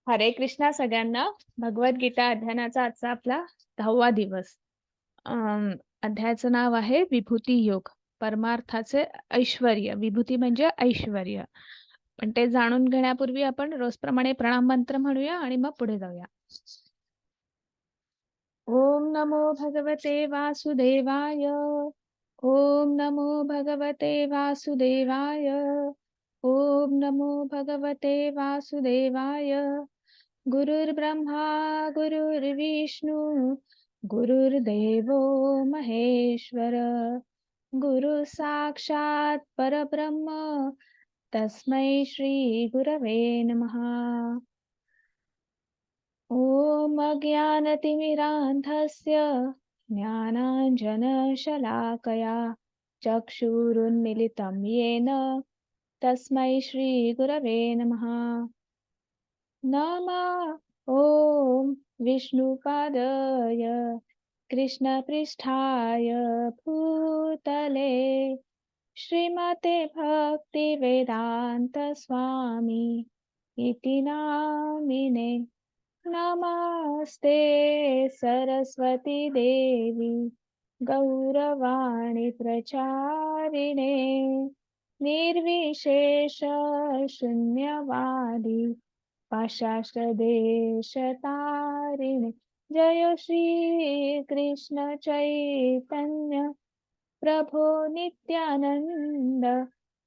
हरे कृष्णा सगळ्यांना. भगवद्गीता अध्ययनाचा आजचा आपला 10वा दिवस. अध्यायाचं नाव आहे विभूती योग, परमार्थाचे ऐश्वर्य. विभूती म्हणजे ऐश्वर्य. पण ते जाणून घेण्यापूर्वी आपण रोजप्रमाणे प्रणाम मंत्र म्हणूया आणि मग पुढे जाऊया. ओम नमो भगवते वासुदेवाय. ओम नमो भगवते वासुदेवाय. ओम नमो भगवते वासुदेवाय. गुरुर्ब्रह्मा गुरुर्विष्णू गुरुर्देवो महेश्वर. गुरु साक्षात परब्रह्म तस्मै श्री गुरवे नमः. ओम अज्ञानतिमिरान्धस्य ज्ञानाञ्जनशलाकया चक्षुरुन्मिलितं येन तस्मै श्री गुरवे नमः. नमः ॐ विष्णुपादाय कृष्णपृष्ठाय भूतले श्रीमते भक्तिवेदान्त स्वामी इति नामिने. नमस्ते सरस्वती देवी गौरवाणी प्रचारिणे निर्विशेष शून्यवादी पाशास्त्रदेशतारिणे. जय श्री कृष्ण चैतन्य प्रभो नित्यानंद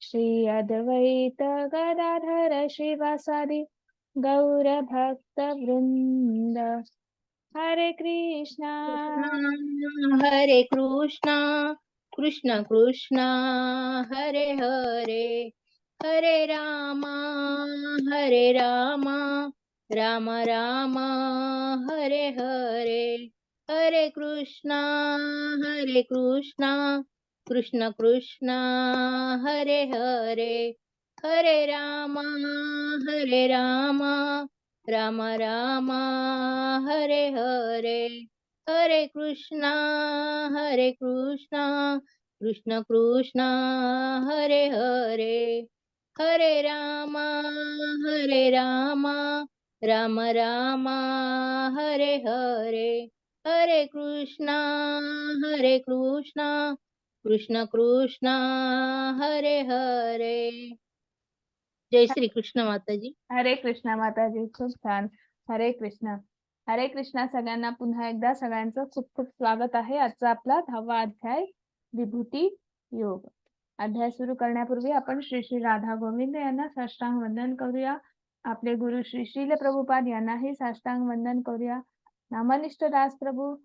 श्री अद्वैत गदाधर शिवासादि गौर भक्त वृंद. हरे कृष्णा हरे कृष्णा कृष्ण कृष्ण हरे हरे हरे रामा राम राम हरे हरे. हरे कृष्णा कृष्ण कृष्ण हरे हरे हरे राम राम राम हरे हरे. हरे कृष्णा कृष्ण कृष्ण हरे हरे हरे राम राम राम हरे हरे. हरे कृष्णा कृष्ण कृष्ण हरे हरे. जय श्री कृष्ण माताजी. हरे कृष्णा माताजी. खूप छान. हरे कृष्णा. हरे कृष्णा सगळ्यांना. पुन्हा एकदा सगळ्यांचं खूप खूप स्वागत आहे. आजचा आपला 10वा अध्याय विभूती योग. अध्याय सुरू करण्यापूर्वी आपण श्री श्री राधा गोविंद यांना साष्टांग वंदन करूया. आपले गुरु श्री श्रील प्रभुपाद यांनाही साष्टांग वंदन करूया. नामनिष्ठ दास प्रभू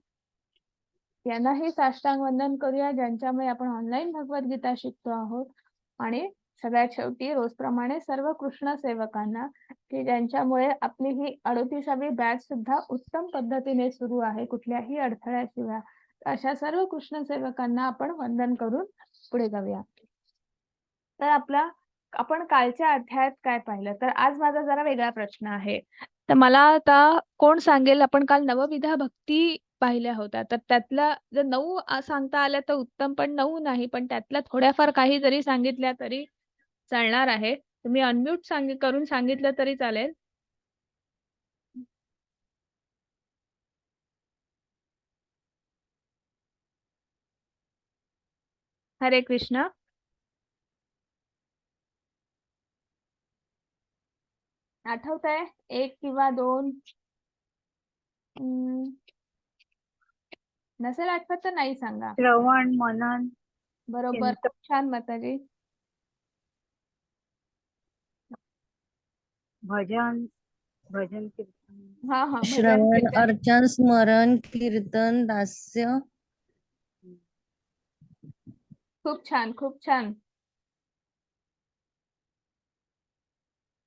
यांनाही साष्टांग वंदन करूया, ज्यांच्यामुळे आपण ऑनलाईन भगवद्गीता शिकतो आहोत. आणि सगळ्यात शेवटी रोजप्रमाणे सर्व कृष्ण सेवकांना, की ज्यांच्यामुळे आपली ही 38वी बॅच सुद्धा उत्तम पद्धतीने सुरू आहे, कुठल्याही अडथळ्याशिवाय. अशा सर्व कृष्ण सेवकांना आपण वंदन करून पुढे जाऊया. तर आपण कालच्या अध्यायात काय पाहिलं, तर आज माझा जरा वेगळा प्रश्न आहे. तर मला आता कोण सांगेल, आपण काल नवविधा भक्ती पाहिल्या होत्या, तर त्यातल्या जर 9 सांगता आल्या तर उत्तम, पण 9 नाही, पण त्यातल्या थोड्याफार काही जरी सांगितल्या तरी चालणार आहे. तुम्ही अनम्यूट करून सांगितलं तरी चालेल. हरे कृष्ण. आठवतंय 1 किंवा 2? नसेल आठवत तर नाही सांगा. श्रवण, मनन, बरोबर. चिंतन. खूप छान माताजी. भजन कीर्तन. हा भजन श्रवण, कीर्तन. अर्चन, स्मरण, कीर्तन, दास्य. खूप छान, खूप छान.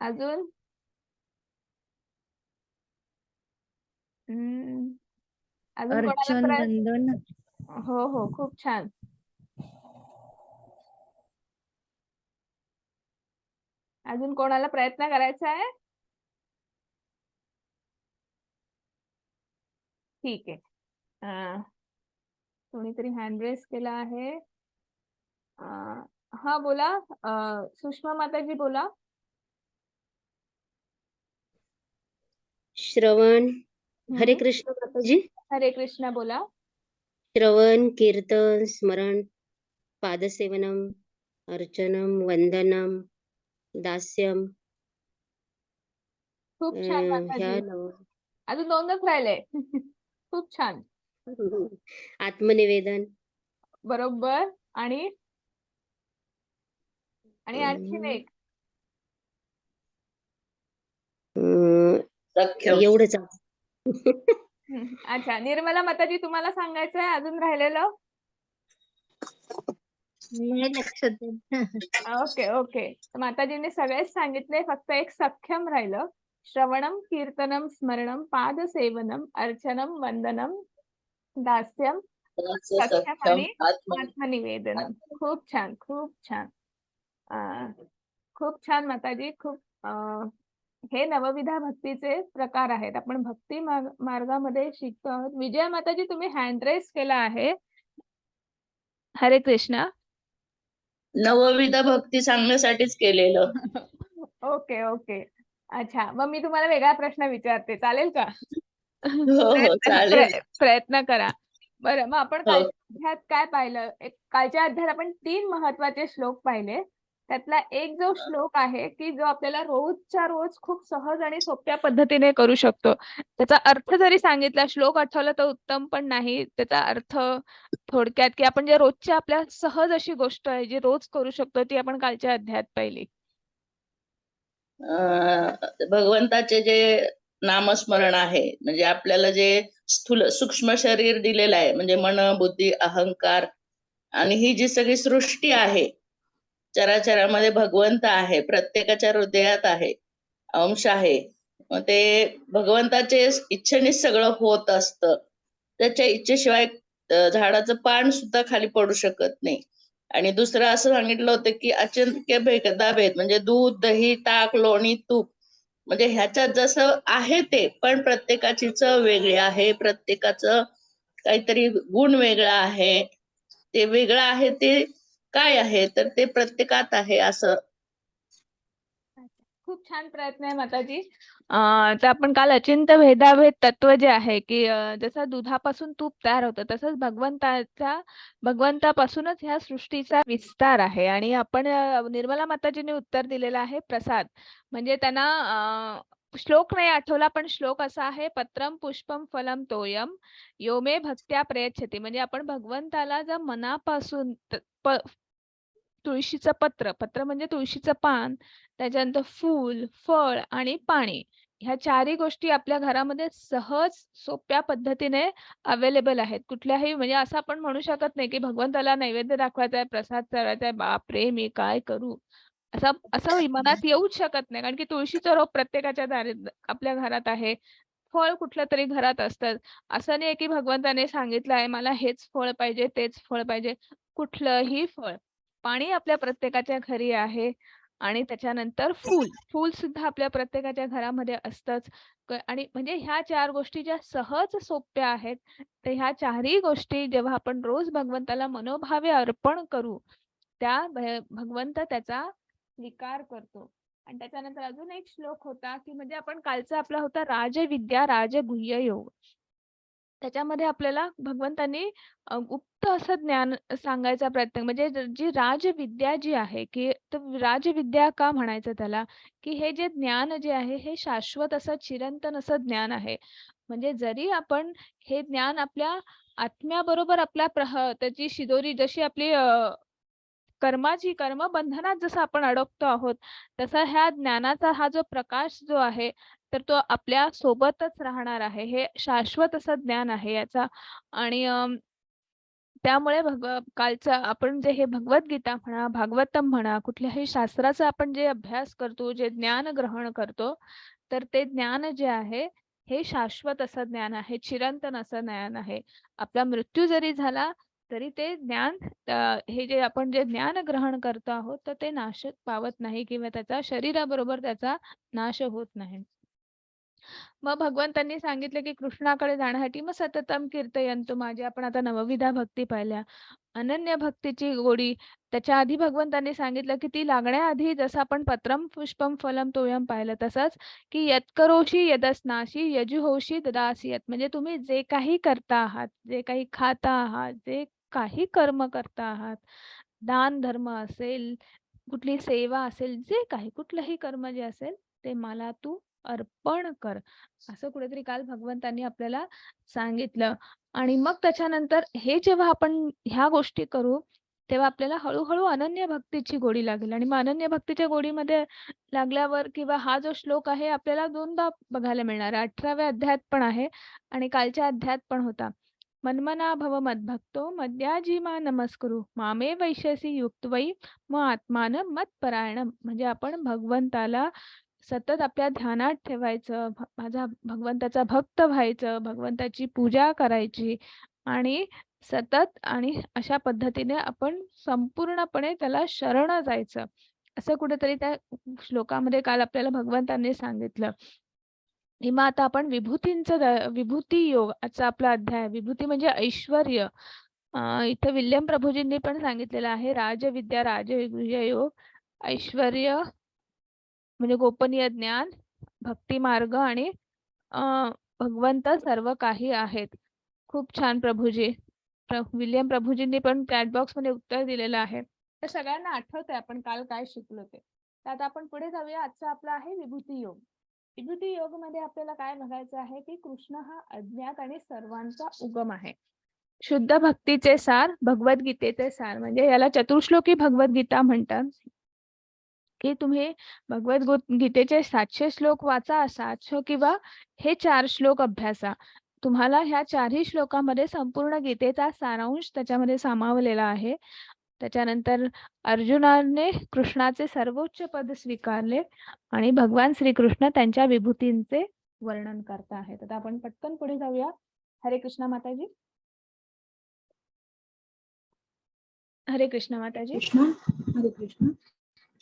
अजून अजून कोणाला अर्चन, वंदन. हो खूप छान. अजून कोणाला प्रयत्न करायचा आहे? ठीक आहे. कोणीतरी हँड रेस केला आहे. हा बोला. सुषमा माताजी बोला. श्रवण हरे हम्म. कृष्ण माताजी. हरे कृष्ण बोला. श्रवण कीर्तन स्मरण पादसेवनम अर्चनम वंदनम दास्यम खूप छान ह्या माताजी. अजून 2च राहिले. खूप छान. आत्मनिवेदन बरोबर. आणि आणि आणखीन एक. एवढंच. अच्छा, निर्मला माताजी तुम्हाला सांगायचं आहे अजून राहिलेलं? नाही लक्षात येत. Okay okay. माताजींनी सगळेच सांगितले, फक्त एक सख्यम राहिलं. श्रवणम कीर्तनम स्मरणम पादसेवनम अर्चनम वंदनम दास्यम सख्यम आणि आत्मनिवेदनम. खूप छान, खूप छान. खूप छान माताजी. खूप हे नवविधा भक्तीचे प्रकार आहेत. आपण भक्ती मार्गामध्ये शिकतो आहोत. विजया माताजी तुम्ही हँड रेस केला आहे. हरे कृष्णा. नवविध भक्ती सांगण्यासाठीच केलेलं. Okay okay. अच्छा, मग मी तुम्हाला वेगळा प्रश्न विचारते, चालेल का? हो चालेल. प्रयत्न करा. बरं, मग आपण हो. कालच्या अध्यायात काय पाहिलं? कालच्या अध्यायात आपण 3 महत्वाचे श्लोक पाहिले. त्यातला एक जो श्लोक आहे की जो आपल्याला रोजच्या रोज खूप सहज आणि सोप्या पद्धतीने करू शकतो. त्याचा अर्थ जरी सांगितला, श्लोक आठवला तर उत्तम, पण नाही त्याचा अर्थ थोडक्यात की आपण जे रोजच्या आपल्या सहज अशी गोष्ट आहे जी रोज करू शकतो, ती आपण कालच्या अध्यायात पाहिली. भगवंताचे जे नामस्मरण आहे, म्हणजे आपल्याला जे स्थूल सूक्ष्म शरीर दिलेलं आहे, म्हणजे मन बुद्धी अहंकार आणि ही जी सगळी सृष्टी आहे, चराचरामध्ये भगवंत आहे, प्रत्येकाच्या हृदयात आहे, अंश आहे. मग ते भगवंताचे इच्छेनेच सगळं होत असतं. त्याच्या इच्छेशिवाय झाडाचं पान सुद्धा खाली पडू शकत नाही. आणि दुसरं असं सांगितलं होतं की अचिंत्य भेदा भेद, म्हणजे दूध दही ताक लोणी तूप, म्हणजे ह्याच्यात जसं आहे ते, पण प्रत्येकाची चव वेगळी आहे, प्रत्येकाचं काहीतरी गुण वेगळा आहे. ते वेगळं आहे ते काय आहे, तर ते प्रत्येकात आहे असं. खूप छान प्रयत्न आहे माताजी. तर आपण काल अचिंत्य भेदाभेद तत्व जे आहे की जसं दुधापासून तूप तयार होतं, तसंच भगवंतापासूनच ह्या सृष्टीचा विस्तार आहे. आणि आपण निर्मला माताजीने उत्तर दिलेलं आहे प्रसाद. म्हणजे त्यांना श्लोक नाही आठवला, पण श्लोक असा आहे, पत्रम पुष्पम फलम तोयम यो मे भक्त्या प्रयच्छति. म्हणजे आपण भगवंताला जर मनापासून तुळशीचं पत्र म्हणजे तुळशीचं पान, त्याच्यानंतर फूल फळ आणि पाणी, ह्या 4ही गोष्टी आपल्या घरामध्ये सहज सोप्या पद्धतीने अवेलेबल आहेत. कुठल्याही म्हणजे असं आपण म्हणू शकत नाही की भगवंताला नैवेद्य दाखवायचा आहे, प्रसाद चढवायचा आहे, बापरे मी काय करू, असं असं मनात येऊच शकत नाही. कारण की तुळशीचं रोप प्रत्येकाच्या दारी आपल्या घरात आहे. फळ कुठलं तरी घरात असतं. असं नाही की भगवंताने सांगितलं आहे मला हेच फळ पाहिजे तेच फळ पाहिजे. कुठलंही फळ. पाणी आपल्या प्रत्येकाच्या घरी आहे. आणि त्याच्यानंतर फूल सुद्धा आपल्या प्रत्येकाच्या घरामध्ये असतंच. आणि म्हणजे ह्या 4 गोष्टी ज्या सहज सोप्या आहेत, तर ह्या 4ही गोष्टी जेव्हा आपण रोज भगवंताला मनोभावे अर्पण करू, त्या भगवंत त्याचा स्वीकार करतो. आणि त्याच्यानंतर अजून एक श्लोक होता की म्हणजे आपण कालचा आपला होता राजविद्या राजगुह्य योग. त्याच्यामध्ये आपल्याला भगवंतांनी गुप्त असं ज्ञान सांगायचा प्रयत्न, म्हणजे जी राजविद्या जी आहे की राजविद्या का म्हणायचं त्याला, की हे जे ज्ञान जे आहे हे शाश्वत असं चिरंतन असं ज्ञान आहे. म्हणजे जरी आपण हे ज्ञान आपल्या आत्म्याबरोबर आपल्या त्याची शिदोरी जशी आपली कर्मबंधनात जसं आपण अडकतो आहोत, तसा ह्या ज्ञानाचा हा जो प्रकाश जो आहे, तर तो आपल्या सोबतच राहणार आहे. हे शाश्वत असं ज्ञान आहे याचा. आणि त्यामुळे कालचं आपण जे हे भगवद्गीता म्हणा, भागवतम म्हणा, कुठल्याही शास्त्राचा आपण जे अभ्यास करतो, जे ज्ञान ग्रहण करतो, तर ते ज्ञान जे आहे हे शाश्वत असं ज्ञान आहे, चिरंतन असं ज्ञान आहे. आपला मृत्यू जरी झाला तरी ते ज्ञान हे जे आपण जे ज्ञान ग्रहण करतो आहोत, तर ते नाश पावत नाही किंवा त्याचा शरीराबरोबर त्याचा नाश होत नाही. मग भगवंतांनी सांगितलं की कृष्णाकडे जाण्यासाठी मग सततम कीर्तयंतु माझे आपण आता नवविधा भक्ती पाहिल्या. अनन्य भक्तीची गोडी त्याच्या आधी भगवंतांनी सांगितलं की ती लागण्याआधी जसं आपण पत्रम पुष्पम फलम तोयम पाहिलं तसंच की यत्करोषी यदस्नाशी यजुहोषी ददासी यत् म्हणजे तुम्ही जे काही करता आहात, जे काही खाता आहात, जे काही कर्म करता आहात, दान धर्म असेल, कुठली सेवा असेल, जे काही कुठलंही कर्म जे असेल ते मला तू अर्पण कर. असं कुठेतरी काल भगवंतांनी आपल्याला सांगितलं. आणि मग त्याच्यानंतर हे जेव्हा आपण ह्या गोष्टी करू, तेव्हा आपल्याला हळू-हळू अनन्य भक्तीची गोडी लागेल आणि मग अनन्य भक्तीच्या गोडीमध्ये लागल्यावर किंवा हा जो श्लोक आहे आपल्याला 2दा बघायला मिळणार आहे. 18व्या अध्यायात पण आहे आणि कालच्या अध्यायात पण होता. मन्मना भव मद्भक्तो मद्याजी मा नमस्कुरु मामे वैश्यसी युक्तवै मग आत्मानं मत्परायणम म्हणजे आपण भगवंताला सतत आपल्या ध्यानात ठेवायचं, माझा भगवंताचा भक्त व्हायचं, भगवंताची पूजा करायची आणि सतत आणि अशा पद्धतीने आपण संपूर्णपणे त्याला शरण जायचं. असं कुठेतरी त्या श्लोकामध्ये काल आपल्याला भगवंतांनी सांगितलं. आणि मग आता आपण विभूती योग आजचा आपला अध्याय. विभूती म्हणजे ऐश्वर्य. इथे विल्यम प्रभूजींनी पण सांगितलेलं आहे राजविद्या राजविजय योग, ऐश्वर्य म्हणजे गोपनीय ज्ञान, भक्ती मार्ग आणि भगवंत सर्व काही आहेत. खूप छान प्रभूजी. विल्यम प्रभूजींनी पण चॅट बॉक्स मध्ये उत्तर दिलेलं आहे. तर सगळ्यांना आठवतंय आपण काल काय शिकलो ते. तर आता आपण पुढे जाऊया. आजचा आपला आहे विभूती योग. विभूती योग मध्ये आपल्याला काय बघायचं आहे की कृष्ण हा अज्ञात आणि सर्वांचा उगम आहे. शुद्ध भक्तीचे सार, भगवद्गीतेचे सार म्हणजे याला चतुश्लोकी भगवद्गीता म्हणतात. की तुम्ही गीतेचे 700 श्लोक वाचा, 700 किंवा हे 4 श्लोक अभ्यासा. तुम्हाला ह्या 4ही श्लोकामध्ये संपूर्ण गीतेचा सारांश त्याच्यामध्ये सामावलेला आहे. त्याच्यानंतर अर्जुनाने कृष्णाचे सर्वोच्च पद स्वीकारले आणि भगवान श्रीकृष्ण त्यांच्या विभूतींचे वर्णन करत आहेत. आता आपण पटकन पुढे जाऊया. हरे कृष्ण माताजी. हरे कृष्ण माताजी. कृष्ण हरे कृष्ण.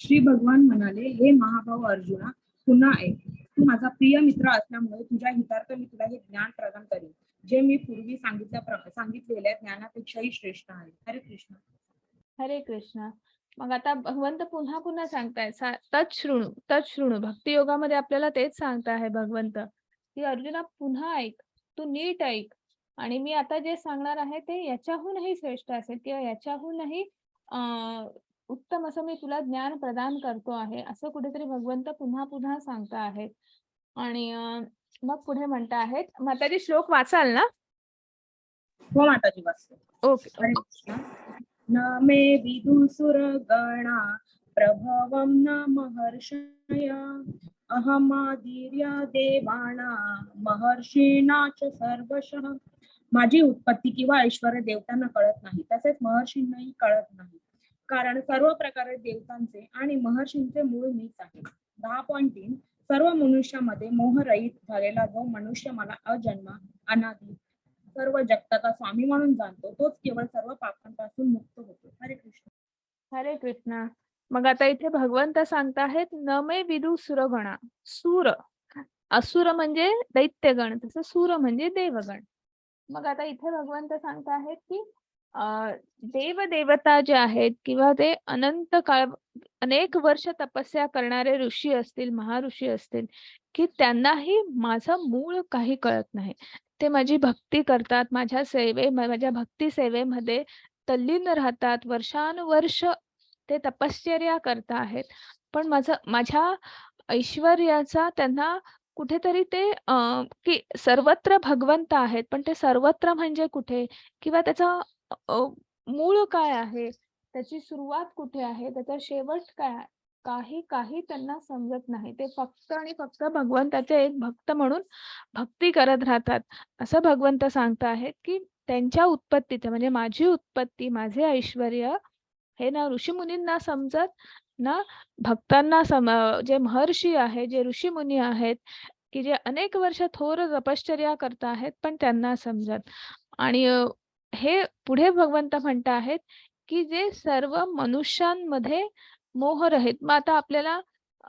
श्री भगवान म्हणाले, हे महाभाव अर्जुना, पुन्हा ऐक. तू माझा प्रिय मित्र असल्यामुळे तुझ्या हितार्थ मी तुला हे ज्ञान प्रदान करेन, जे मी पूर्वी सांगितलेल्या ज्ञानापेक्षाही श्रेष्ठ आहे. हरे कृष्ण. हरे कृष्ण. मग आता भगवंत पुन्हा पुन्हा सांगतायत तच्छृणु. भक्ती योगामध्ये आपल्याला तेच सांगता आहे भगवंत की अर्जुना पुन्हा ऐक, तू नीट ऐक आणि मी आता जे सांगणार आहे ते याच्याहूनही श्रेष्ठ असेल किंवा याच्याहूनही उत्तम असं मी तुला ज्ञान प्रदान करतो आहे, असं कुठेतरी भगवंत पुन्हा पुन्हा सांगता आहेत. आणि मग पुढे म्हणता आहेत. माताजी श्लोक वाचाल ना? हो माताजी वाचते. ओके. हरे कृष्ण. न मे विदुसुर गणा प्रभवं न महर्षय अहमादिर्य देवाना महर्षीणा च सर्वशः. माझी उत्पत्ती किंवा ऐश्वर्य देवतांना कळत नाही, तसेच महर्षींनाही कळत नाही, कारण सर्व प्रकारे देवतांचे आणि महर्षींचे मूळ मीच आहे. 10.3 सर्व मनुष्यामध्ये मोहरहित झालेला जो मनुष्य मला अजन्मा अनादी सर्व जगताचा स्वामी म्हणून जाणतो, तोच केवळ सर्व पापांपासून मुक्त होतो. हरे कृष्ण. हरे कृष्ण. मग आता इथे भगवंत सांगताहेत न मे विदु सुरगणा. सूर, असुर म्हणजे दैत्यगण, तसं सूर म्हणजे देवगण. मग आता इथे भगवंत सांगताहेत की देव देवता जे आहेत किंवा ते अनंत काळ अनेक वर्ष तपस्या करणारे ऋषी असतील, महाऋषी असतील, की त्यांनाही माझं मूळ काही कळत नाही. ते माझी भक्ती करतात, माझ्या भक्ती सेवेमध्ये तल्लीन राहतात, वर्षानुवर्ष ते तपश्चर्या करत आहेत, पण माझ्या ऐश्वर्याचा त्यांना कुठेतरी ते की सर्वत्र भगवंत आहेत, पण ते सर्वत्र म्हणजे कुठे किंवा त्याचा मूळ काय आहे, त्याची सुरुवात कुठे आहे, त्याचा शेवट काय आहे, काही त्यांना समजत नाही. ते फक्त आणि फक्त भगवंताचे एक भक्त म्हणून भक्ती करत राहतात. असं भगवंत सांगत आहेत की त्यांच्या उत्पत्तीचं म्हणजे माझी उत्पत्ती, माझे ऐश्वर्य हे ना ऋषीमुनींना समजत, ना भक्तांना जे महर्षी आहे, जे ऋषीमुनी आहेत की जे अनेक वर्ष थोर तपश्चर्या करत आहेत, पण त्यांना समजत. आणि हे पुढे भगवंत म्हणत आहेत की जे सर्व मनुष्यांमध्ये मोह रहित. मग आता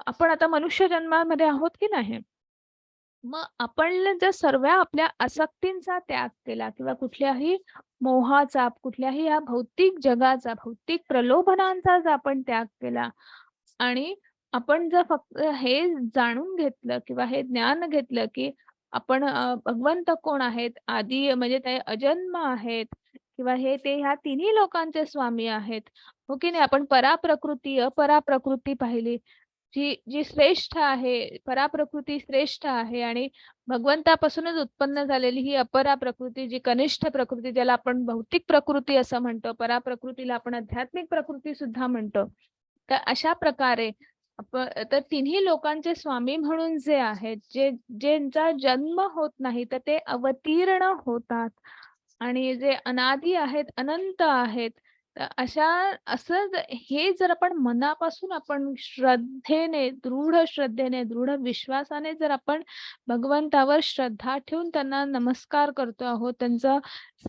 आपण आता मनुष्य जन्मामध्ये आहोत की नाही? मग आपण जर सर्व आपल्या आसक्तींचा त्याग केला किंवा कुठल्याही मोहाचा, कुठल्याही या भौतिक जगाचा, भौतिक प्रलोभनांचा जर आपण त्याग केला आणि आपण जर फक्त हे जाणून घेतलं किंवा हे ज्ञान घेतलं, की आपण भगवंत कोण आहेत, आदी म्हणजे ते अजन्म आहेत किंवा हे ते ह्या तिन्ही लोकांचे स्वामी आहेत. हो की नाही? आपण पराप्रकृती, अपराप्रकृती पाहिली. जी जी श्रेष्ठ आहे, पराप्रकृती श्रेष्ठ आहे आणि भगवंतापासूनच उत्पन्न झालेली ही अपरा प्रकृती, जी कनिष्ठ प्रकृती, ज्याला आपण भौतिक प्रकृती असं म्हणतो, पराप्रकृतीला आपण आध्यात्मिक प्रकृती सुद्धा म्हणतो. तर अशा प्रकारे तर तिन्ही लोकांचे स्वामी म्हणून जे आहेत, ज्यांचा जन्म होत नाही, तर ते अवतीर्ण होतात आणि जे अनादी आहेत, अनंत आहेत. तर हे जर आपण मनापासून आपण श्रद्धेने, दृढ श्रद्धेने, दृढ विश्वासाने जर आपण भगवंतावर श्रद्धा ठेवून त्यांना नमस्कार करतो आहोत, त्यांचं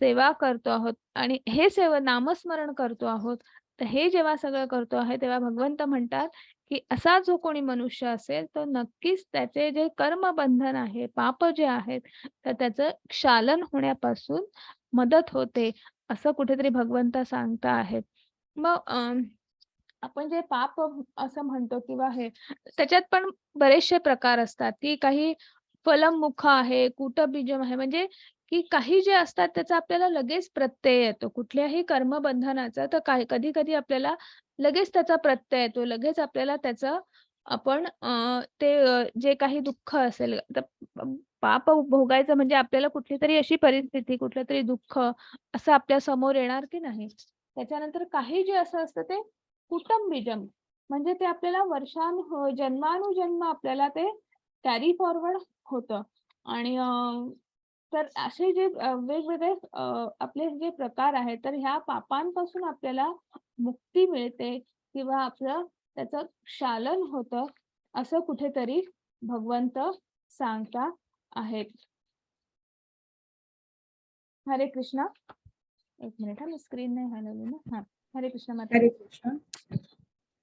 सेवा करतो आहोत आणि हे नामस्मरण करतो आहोत. तर हे जेव्हा सगळं करतो आहे, तेव्हा भगवंत म्हणतात, की असा जो कोणी मनुष्य असेल, तो नक्कीच त्याचे जे कर्मबंधन आहे, पाप जे आहेत, तर त्याचं क्षालन होण्यापासून मदत होते, असं कुठेतरी भगवंत सांगता आहेत. मग आपण जे पाप असं म्हणतो किंवा हे, त्याच्यात पण बरेचसे प्रकार असतात, की काही फलमुख आहे, कूटबीजम आहे, म्हणजे की काही जे असतात त्याचा आपल्याला लगेच प्रत्यय येतो. कुठल्याही कर्मबंधनाचा तर कधी-कधी आपल्याला लगेच त्याचा प्रत्यय येतो. लगेच आपल्याला त्याचं जे काही दुःख असेल, तर पाप भोगायचं म्हणजे आपल्याला कुठलीतरी अशी परिस्थिती, कुठलंतरी दुःख असं आपल्या समोर येणार की नाही. त्याच्यानंतर काही जे असं असतं ते कुटुंबीजम, म्हणजे ते आपल्याला जन्मानुजन्म आपल्याला ते कॅरी फॉरवर्ड होतं आणि तर असे जे वेगवेगळे आपले जे प्रकार आहेत, तर ह्या पापांपासून आपल्याला मुक्ती मिळते किंवा आपलं त्याचं क्षालन होतं, असं कुठेतरी भगवंत सांगता आहेत. हरे कृष्ण. एक मिनिट, मी स्क्रीन नाही हलवली ना. हा, हरे कृष्ण माता. हरे कृष्ण.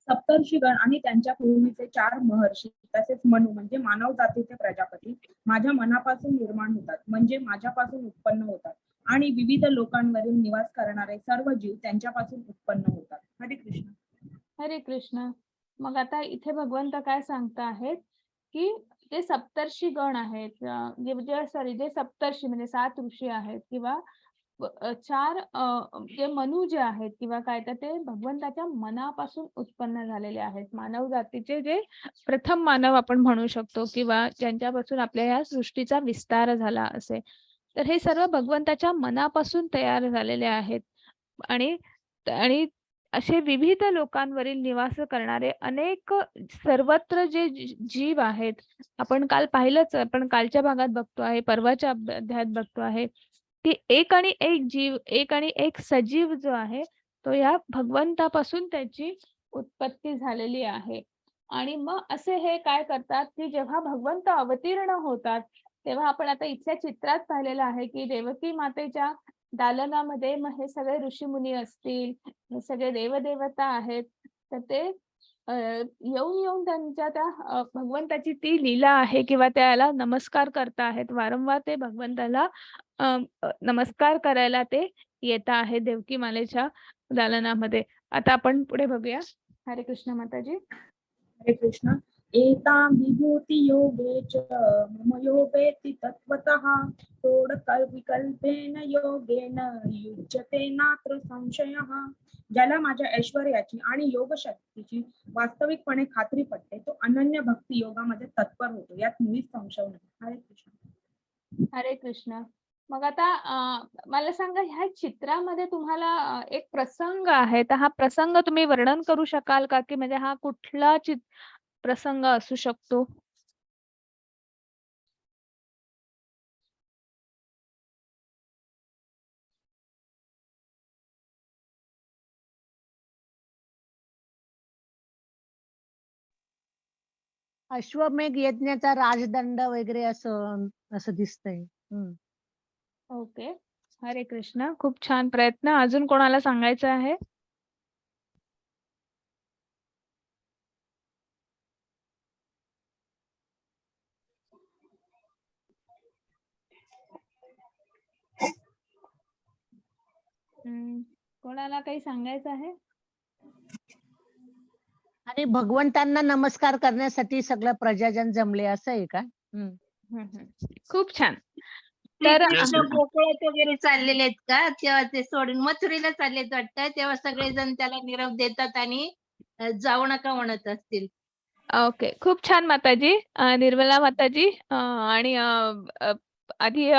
सप्तर्षिगण आणि त्यांच्या पूर्वीचे 4 महर्षी तसेच मनु म्हणजे मानव जातीचे प्रजापती माझ्या मनापासून निर्माण होतात, म्हणजे माझ्यापासून उत्पन्न होतात आणि विविध लोकांवरील निवास करणारे सर्व जीव त्यांच्यापासून उत्पन्न होतात. हरे कृष्ण. हरे कृष्ण. मग आता इथे भगवंत काय सांगता आहेत, की जे सप्तर्षी गण आहेत, जे सप्तर्षी म्हणजे 7 ऋषी आहेत किंवा 4 जे मनु जे आहेत किंवा काय, तर ते भगवंताच्या मनापासून उत्पन्न झालेले आहेत. मानव जातीचे जे प्रथम मानव आपण म्हणू शकतो किंवा ज्यांच्यापासून आपल्या ह्या सृष्टीचा विस्तार झाला असे. तर हे सर्व भगवंताच्या मनापासून तयार झालेले आहेत आणि आणि असे विविध लोकांवरील निवास करणारे अनेक सर्वत्र जे जीव आहेत, आपण काल पाहिलंच, आपण कालच्या भागात बघतो आहे, परवाच्या अध्यायात बघतो आहे, की एक आणि एक सजीव जो आहे, तो या भगवंतापासून त्याची उत्पत्ती झालेली आहे. आणि मग असे हे काय करतात, की जेव्हा भगवंत अवतीर्ण होतात, तेव्हा आपण आता इथल्या चित्रात पाहिलेलं आहे, की देवकी मातेच्या दालनामध्ये मग हे सगळे ऋषीमुनी असतील, हे सगळे देवदेवता आहेत, तर ते येऊन त्यांच्या त्या भगवंताची ती लीला आहे किंवा त्याला नमस्कार करता आहेत. वारंवार ते भगवंताला नमस्कार करायला ते येत आहे देवकी मालेच्या दालनामध्ये. आता आपण पुढे बघूया. हरे कृष्ण माताजी. हरे कृष्ण. एतां विभूति योगे च मम योगेति तत्त्वतः विकल्पेन योगेन युज्यते नात्र संशयः. ज्याला माझ्या ऐश्वर्याची आणि योग शक्तीची वास्तविकपणे खात्री पटते, तो अनन्य भक्ती योगामध्ये तत्पर होतो, यात मुळीच संशय नाही. हरे कृष्ण. हरे कृष्ण. मग आता मला सांगा, ह्या चित्रामध्ये तुम्हाला एक प्रसंग आहे, तर हा प्रसंग तुम्ही वर्णन करू शकाल का, की म्हणजे हा कुठला प्रसंग असू शकतो? अश्वमेध यज्ञाचा राजदंड वगैरे असं असं दिसतंय. ओके. हरे कृष्ण. खूप छान प्रयत्न. अजून कोणाला सांगायचं आहे? कोणाला काही सांगायचं आहे? आणि भगवंतांना नमस्कार करण्यासाठी सगळं प्रजाजन जमले असं आहे का? खूप छान. तर श्रीकृष्ण गोकुळात वगैरे चाललेले आहेत का? तेव्हा ते सोडून मथुरेला चाललेत वाटतं. तेव्हा सगळेजण त्याला निरोप देतात आणि जाऊ नका म्हणत असतील. ओके, खूप छान माताजी. निर्मला माताजी, आणि आधी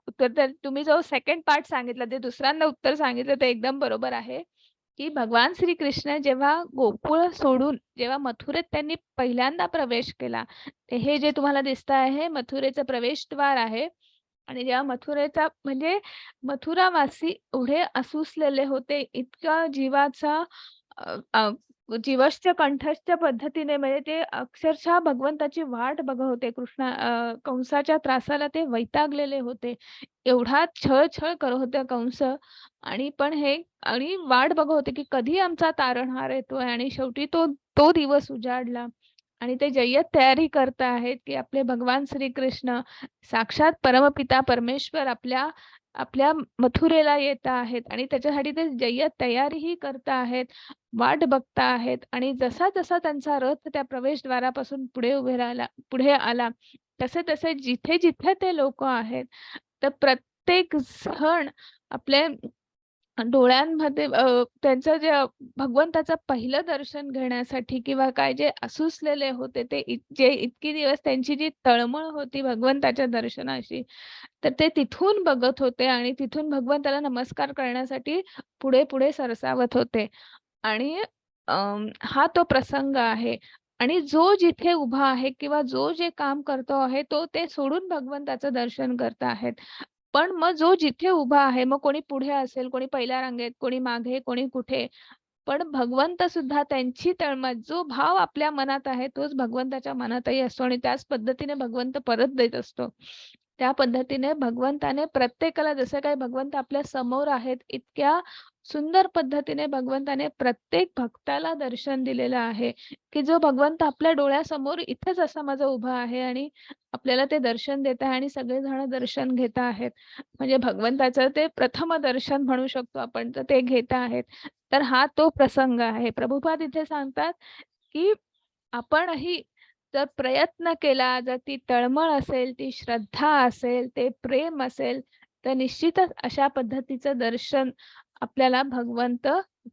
उत्तर तर तुम्ही जो सेकंड पार्ट सांगितला, ते दुसऱ्यांदा उत्तर सांगितलं ते एकदम बरोबर आहे, की भगवान श्रीकृष्ण जेव्हा गोकुळ सोडून जेव्हा मथुरेत त्यांनी पहिल्यांदा प्रवेश केला, हे जे तुम्हाला दिसत आहे मथुरेचं प्रवेशद्वार आहे. आणि जेव्हा मथुरेचा म्हणजे मथुरावासी एवढे असूसलेले होते, इतका जीवाचा जीवश्च कंठस्थ पद्धतीने, म्हणजे ते अक्षरशः भगवंताची वाट बघत होते. कंसाच्या त्रासाला ते वैतागलेले होते. एवढा छळ करत होते कंस, आणि पण हे आणि वाट बघत होते की कधी आमचा तारणहार येतोय, आणि शेवटी तो तो दिवस उजाडला. आणि ते जय्यत तयारी करत आहेत की आपले भगवान श्रीकृष्ण साक्षात परमपिता परमेश्वर आपल्या आपल्या मथुरेला येत आहेत, आणि त्याच्यासाठी ते जय्यत तयारीही करत आहेत, वाट बघता आहेत. आणि जसा जसा त्यांचा रथ त्या प्रवेशद्वारापासून पुढे आला, तसे तसे जिथे जिथे ते लोक आहेत, तर प्रत्येक जण आपले डोळ्यांमध्ये त्यांचं जे भगवंताचं पहिलं दर्शन घेण्यासाठी किंवा काय जे असूसलेले होते, ते जे इतकी दिवस त्यांची जी तळमळ होती भगवंताच्या दर्शनाशी, तर ते तिथून बघत होते आणि तिथून भगवंताला नमस्कार करण्यासाठी पुढे पुढे सरसावत होते. आणि हा तो प्रसंग आहे. आणि जो जिथे उभा आहे किंवा जो जे काम करतो आहे, तो ते सोडून भगवंताचं दर्शन करत आहेत. पण मग जो जिथे उभा आहे, मग कोणी पुढे असेल, कोणी पहिल्या रांगेत, कोणी मागे, कोणी कुठे, पण भगवंत सुद्धा त्यांची तळमळ, जो भाव आपल्या मनात आहे तोच भगवंताच्या मनातही असतो, आणि त्याच पद्धतीने भगवंत परत देत असतो. त्या पद्धतीने भगवंताने प्रत्येकाला, जसं काही भगवंत आपल्या समोर आहेत, इतक्या सुंदर पद्धतीने भगवंताने प्रत्येक भक्ताला दर्शन दिलेलं आहे, की जो भगवंत आपल्या डोळ्यासमोर इथेच असा माझा उभा आहे आणि आपल्याला ते दर्शन देत आहे, आणि सगळेजण दर्शन घेत आहेत. म्हणजे भगवंताचं ते प्रथम दर्शन म्हणू शकतो आपण, तर ते घेत आहेत. तर हा तो प्रसंग आहे. प्रभुपाद इथे सांगतात, की आपणही जर प्रयत्न केला, जर ती तळमळ असेल, ती श्रद्धा असेल, ते प्रेम असेल, तर निश्चितच अशा पद्धतीचं दर्शन आपल्याला भगवंत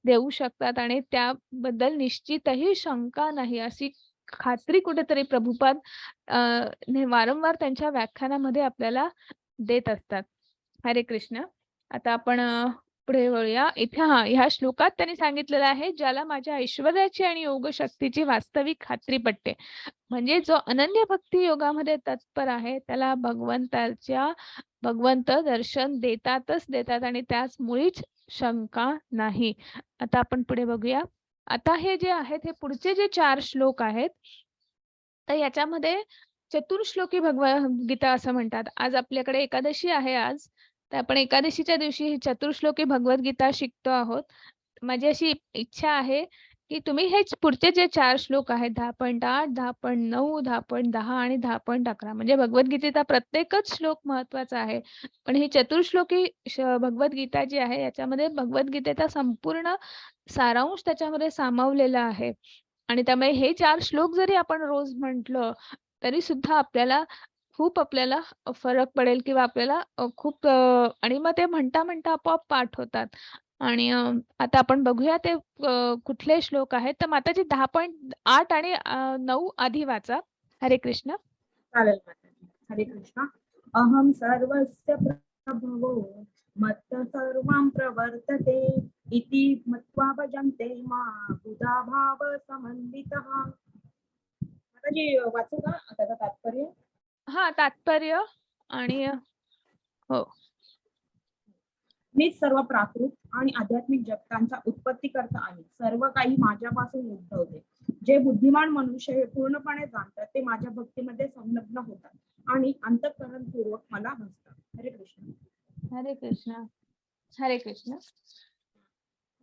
देऊ शकतात, आणि त्याबद्दल निश्चितही शंका नाही, अशी खात्री कुठेतरी प्रभुपाद वारंवार त्यांच्या व्याख्यानामध्ये आपल्याला देत असतात. हरे कृष्ण. आता आपण पुढे वळूया. इथे ह्या श्लोकात त्यांनी सांगितलेलं आहे, ज्याला माझ्या ऐश्वर्याची आणि योग शक्तीची वास्तविक खात्री पटते. म्हणजे जो अनन्य भक्ती योगामध्ये तत्पर आहे, त्याला भगवंत दर्शन देतात, आणि त्यास मुळीच शंका नाही. आता आपण पुढे बघूया. आता हे जे आहेत, हे पुढचे जे 4 श्लोक आहेत, तर याच्यामध्ये चतुर्श्लोकी भगवद्गीता असं म्हणतात. आज आपल्याकडे एकादशी आहे आज, तर आपण एकादशीच्या दिवशी ही चतुर्श्लोकी भगवद्गीता शिकतो आहोत. माझी अशी इच्छा आहे की तुम्ही हे पुढचे जे 4 श्लोक आहेत, 10.8, 10.9, 10.10 आणि 10.11, म्हणजे भगवद्गीतेचा प्रत्येकच श्लोक महत्वाचा आहे. पण ही चतुर्श्लोकी भगवद्गीता जी आहे, याच्यामध्ये भगवद्गीतेचा संपूर्ण सारांश त्याच्यामध्ये सामावलेला आहे. आणि त्यामुळे हे 4 श्लोक जरी आपण रोज म्हटलं, तरी सुद्धा आपल्याला फरक पडेल, किंवा आपल्याला खूप आणि मग ते म्हणता म्हणता आपोआप पाठ होतात. आणि आता आपण बघूया ते कुठले श्लोक आहेत. तर माताजी 10.8 आणि 9 आधी वाचा. हरे कृष्ण. चालेल माताजी. हरे कृष्ण. अहम सर्वस्य प्रभवो मत्त सर्वं प्रवर्तते इति मत्वा भजन्ते मां बुधा भाव समन्वितः. माताजी वाचू का त्याचं तात्पर्य? तात्पर्य आणि हो. मीच सर्व प्राकृत आणि आध्यात्मिक जगतांचा उत्पत्तीकर्ता आहे. सर्व काही माझ्यापासून उद्भवते. जे बुद्धिमान मनुष्य हे पूर्णपणे जाणतात, ते माझ्या भक्तीमध्ये संलग्न होतात आणि अंतःकरणपूर्वक मला भजतात. हरे कृष्ण. हरे कृष्ण. हरे कृष्ण.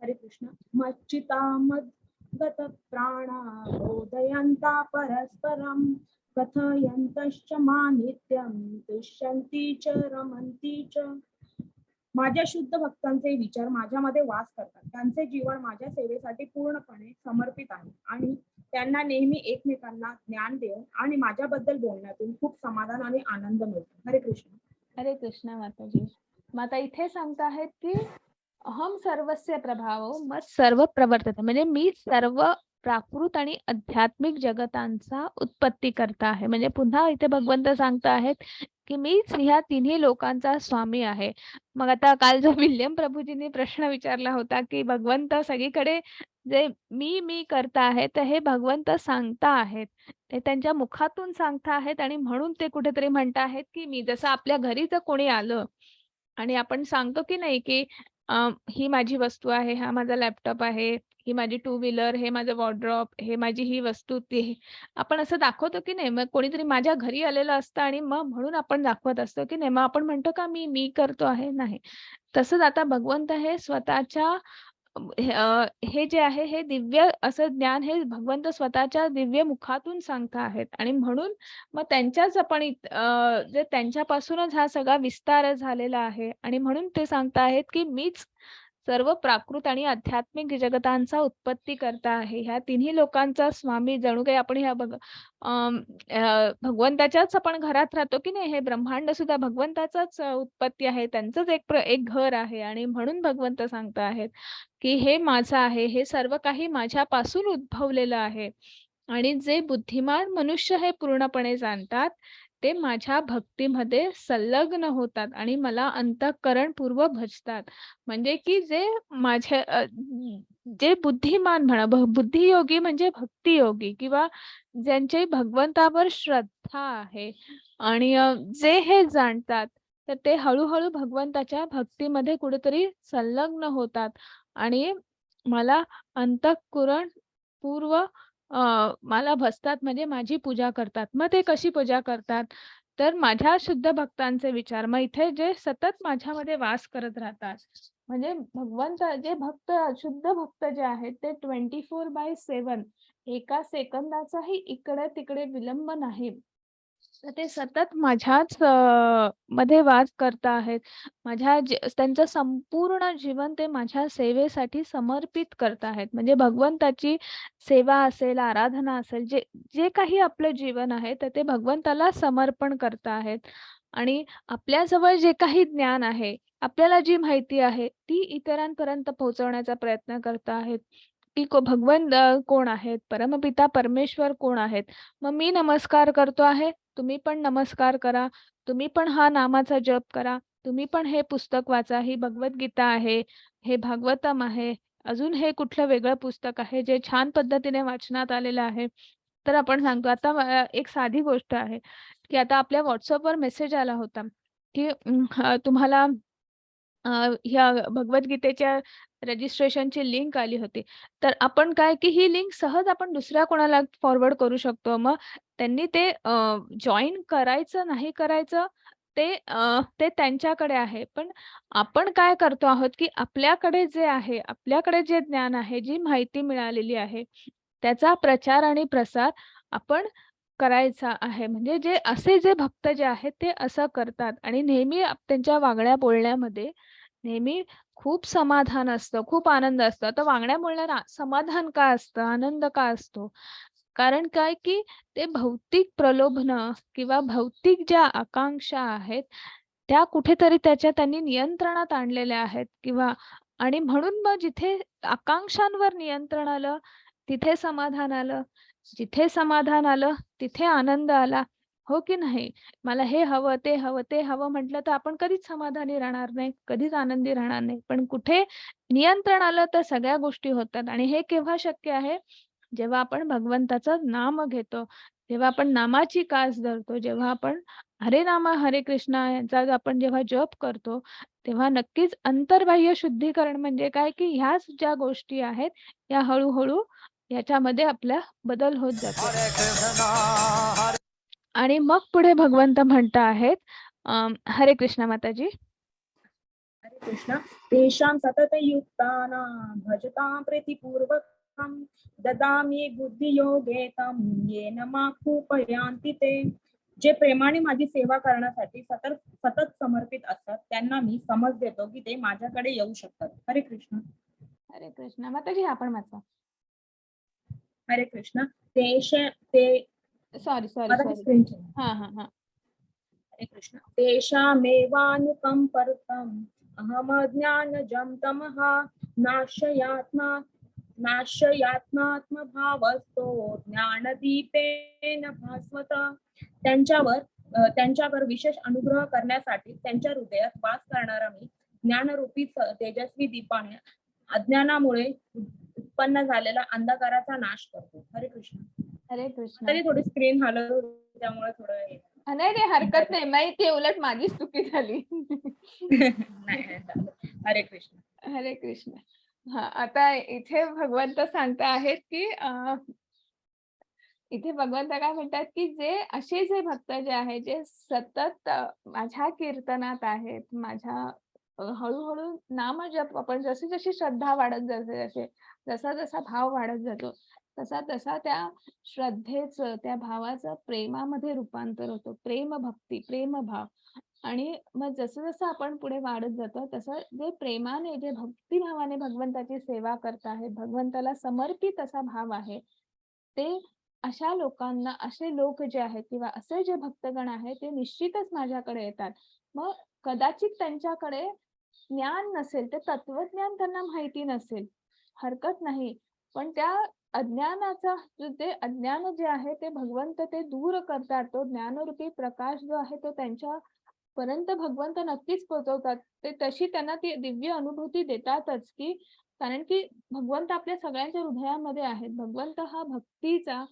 हरे कृष्ण. मच्चिता मद्गत प्राणा बोधयन्ता परस्परं कथयन्तश्च मा नित्यं तुष्यन्ति च रमन्ति च. माझ्या शुद्ध भक्तांचे विचार माझ्यामध्ये वास करतात. त्यांचे जीवन माझ्या सेवेसाठी पूर्णपणे समर्पित आहे आणि त्यांना नेहमी एकमेकांना ज्ञान देऊन आणि माझ्याबद्दल बोलण्यातून खूप समाधान आणि आनंद मिळतो. हरे कृष्ण. हरे कृष्णा माताजी. माता इथे सांगत आहेत की अहम सर्वस्य प्रभाव मत सर्व प्रवर्तते, म्हणजे मी सर्व प्राकृत आणि आध्यात्मिक जगतांचा उत्पत्ती करता आहे. म्हणजे पुन्हा इथे भगवंत सांगत आहेत की मीच ह्या तिन्ही लोकांचा स्वामी आहे. मग आता काल जो विल्यम प्रभूजींनी प्रश्न विचारला होता की भगवंत सगळीकडे जे मी करता आहे तर हे भगवंत सांगता आहेत, ते त्यांच्या मुखातून सांगता आहेत आणि म्हणून ते कुठेतरी म्हणता आहेत की मी, जसं आपल्या घरी जर कोणी आलं आणि आपण सांगतो की नाही की ही माझी वस्तू आहे, हा माझा लॅपटॉप आहे, ही माझी टू व्हीलर, हे माझं वॉर्डरोब, हे माझी ही वस्तू ती, आपण असं दाखवतो की नाही. मग कोणीतरी माझ्या घरी आलेलं असतं आणि मग म्हणून आपण दाखवत असतो की नाही. मग आपण म्हणतो का मी करतो आहे, नाही. तसंच आता भगवंत हे स्वतःच्या हे जे आहे हे दिव्य असं ज्ञान हे भगवंत स्वतःच्या दिव्य मुखातून सांगता आहेत आणि म्हणून मग त्यांच्याच आपण जे त्यांच्यापासूनच हा सगळा विस्तार झालेला आहे आणि म्हणून ते सांगता आहेत की मीच सर्व प्राकृत आणि आध्यात्मिक जगतांचा उत्पत्ती करता आहे. ह्या तिन्ही लोकांचा स्वामी जणू काही आपण ह्या भगवंताच्याच आपण घरात राहतो की नाही. हे ब्रह्मांड सुद्धा भगवंताचाच उत्पत्ती आहे, त्यांचंच एक घर आहे आणि म्हणून भगवंत सांगता आहेत की हे माझं आहे, हे सर्व काही माझ्यापासून उद्भवलेलं आहे. आणि जे बुद्धिमान मनुष्य हे पूर्णपणे जाणतात ते माझ्या भक्तीमध्ये संलग्न होतात आणि मला अंतःकरणपूर्वक भजतात. म्हणजे की जे जे बुद्धिमान म्हणा, बुद्धियोगी म्हणजे भक्तियोगी किंवा ज्यांचे भगवंतावर श्रद्धा आहे आणि जे हे जाणतात तर ते हळूहळू भगवंताच्या भक्तीमध्ये कुठेतरी संलग्न होतात आणि मला अंतःकरण पूर्व मला भजतात, म्हणजे माझी पूजा करतात. मग ते कशी पूजा करतात, तर माझ्या शुद्ध भक्तांचे विचार मग इथे जे सतत माझ्यामध्ये वास करत राहतात. म्हणजे भगवंत जे भक्त, शुद्ध भक्त जे आहेत ते 24/7 एका सेकंदाचाही इकडे तिकडे विलंब नाही, तर ते सतत माझ्याच मध्ये वास करत आहेत. त्यांचं संपूर्ण जीवन ते माझ्या सेवेसाठी समर्पित करत आहेत. म्हणजे भगवंताची सेवा असेल, आराधना असेल, जे जे काही आपलं जीवन आहे तर ते भगवंताला समर्पण करत आहेत. आणि आपल्याजवळ जे काही ज्ञान आहे, आपल्याला जी माहिती आहे ती इतरांपर्यंत पोहोचवण्याचा प्रयत्न करत आहेत. की भगवंत कोण आहेत, परमपिता परमेश्वर कोण आहेत. मग मी नमस्कार करतो आहे, तुम्ही पण नमस्कार करा, तुम्ही पण हा नामाचा जप करा, तुम्ही पण हे पुस्तक वाचा, ही भगवद्गीता आहे, हे भागवतम आहे, अजून हे कुठलं वेगळं पुस्तक आहे जे छान पद्धतीने वाचनात आलेलं आहे. तर आपण सांगतो आता एक साधी गोष्ट आहे की आता आपल्या व्हॉट्सअपवर मेसेज आला होता की तुम्हाला ह्या भगवद्गीतेच्या रजिस्ट्रेशनची लिंक आली होती. तर आपण काय की ही लिंक सहज आपण दुसऱ्या कोणाला फॉरवर्ड करू शकतो. मग त्यांनी ते जॉइन करायचं नाही करायचं ते त्यांच्याकडे आहे. पण आपण काय करतो आहोत की आपल्याकडे जे आहे, आपल्याकडे जे ज्ञान आहे, जी माहिती मिळालेली आहे, त्याचा प्रचार आणि प्रसार आपण करायचा आहे. म्हणजे जे भक्त जे आहेत ते असं करतात आणि नेहमी त्यांच्या वागण्या बोलण्यामध्ये नेहमी खूप समाधान असतं, खूप आनंद असतो. आता वागण्या बोलण्यात समाधान का असतं, आनंद का असतो? कारण काय की ते भौतिक प्रलोभनं किंवा भौतिक ज्या आकांक्षा आहेत त्या कुठेतरी त्यांनी नियंत्रणात आणलेल्या आहेत किंवा आणि म्हणून मग जिथे आकांक्षांवर नियंत्रण आलं तिथे समाधान आलं, जिथे समाधान आलं तिथे आनंद आला. हो की नाही? मला हे हवं, ते हवं, ते हवं म्हटलं तर आपण कधीच समाधानी राहणार नाही, कधीच आनंदी राहणार नाही. पण कुठे नियंत्रण आलं तर सगळ्या गोष्टी होतात आणि हे केव्हा शक्य आहे? जेव्हा आपण भगवंताचं नाम घेतो, जेव्हा आपण नामाची कास धरतो, जेव्हा आपण हरे रामा हरे कृष्णा यांचा आपण जेव्हा जप करतो, तेव्हा नक्कीच अंतर्बाह्य शुद्धीकरण म्हणजे काय की ह्याच ज्या गोष्टी आहेत, या हळू-हळू याच्यामध्ये आपला बदल होत जातो. आणि मग पुढे भगवंत म्हणत आहेत हरे कृष्णा माताजी. हरे कृष्ण. तेषां सततयुक्तानां भजतां प्रीतिपूर्वकं ददामि बुद्धियोगे तं येन मां कूपयान्ति ते. जे प्रेमाने माझी सेवा करण्यासाठी सतत सतत समर्पित असतात त्यांना मी समज देतो की ते माझ्याकडे येऊ शकतात. हरे कृष्ण. हरे कृष्ण. माताजी आपण वाचा. हरे कृष्ण. ते सॉरी सॉरी माताजी सॉरी. screen change. हा हा हा. हरे कृष्ण. तेषामेवानुकम्पर्तम् अहमज्ञानजं तमः नाशयात्मात्मभावस्तो ज्ञानदीपेन भास्वत. त्यांच्यावर विशेष अनुग्रह करण्यासाठी त्यांच्या हृदयात वास करणारा मी ज्ञानरूपी तेजस्वी दीपाने अज्ञानामुळे उत्पन्न झालेला अंधकाराचा नाश करतो. हरे कृष्ण. हरे कृष्ण. तरी थोडी स्क्रीन हलवली त्यामुळे थोडं नाही नाही हरकत नाही. माहिती उलट माझीच चुकी झाली. नाही. हरे कृष्ण. हरे कृष्ण. हा आता इथे भगवंत सांगता आहेत की इथे भगवंत काय म्हणतात की जे असे जे भक्त जे आहेत जे सतत माझ्या कीर्तनात आहेत, माझ्या हळूहळू नाम जप आपण जशी जशी श्रद्धा वाढत जाते, जसा जसा भाव वाढत जातो तसा तसा त्या श्रद्धेचं त्या भावाचं प्रेमामध्ये रूपांतर होतं. प्रेम भक्ती, प्रेम भाव. आणि मग जसं जसं आपण पुढे वाढत जातो तसं जे प्रेमाने जे भक्तिभावाने भगवंताची सेवा करत आहेत, भगवंताला समर्पित असा भाव आहे, ते अशा लोकांना असे लोक जे आहेत किंवा असे जे भक्तगण आहेत ते निश्चितच माझ्याकडे येतात. मग कदाचित त्यांच्याकडे ज्ञान नसेल, ते तत्वज्ञान त्यांना माहिती नसेल, हरकत नाही. पण त्या अज्ञानाचा ते अज्ञान जे आहे ते भगवंत ते दूर करतात. तो ज्ञानरूपी प्रकाश जो आहे तो त्यांच्या पर्यंत भगवंत नक्कीच पोहोचवतात. ते तशी त्यांना ती दिव्य अनुभूती देतातच की कारण की भगवंत आपल्या सगळ्यांच्या हृदयामध्ये आहेत. भगवंत हा भक्तीचा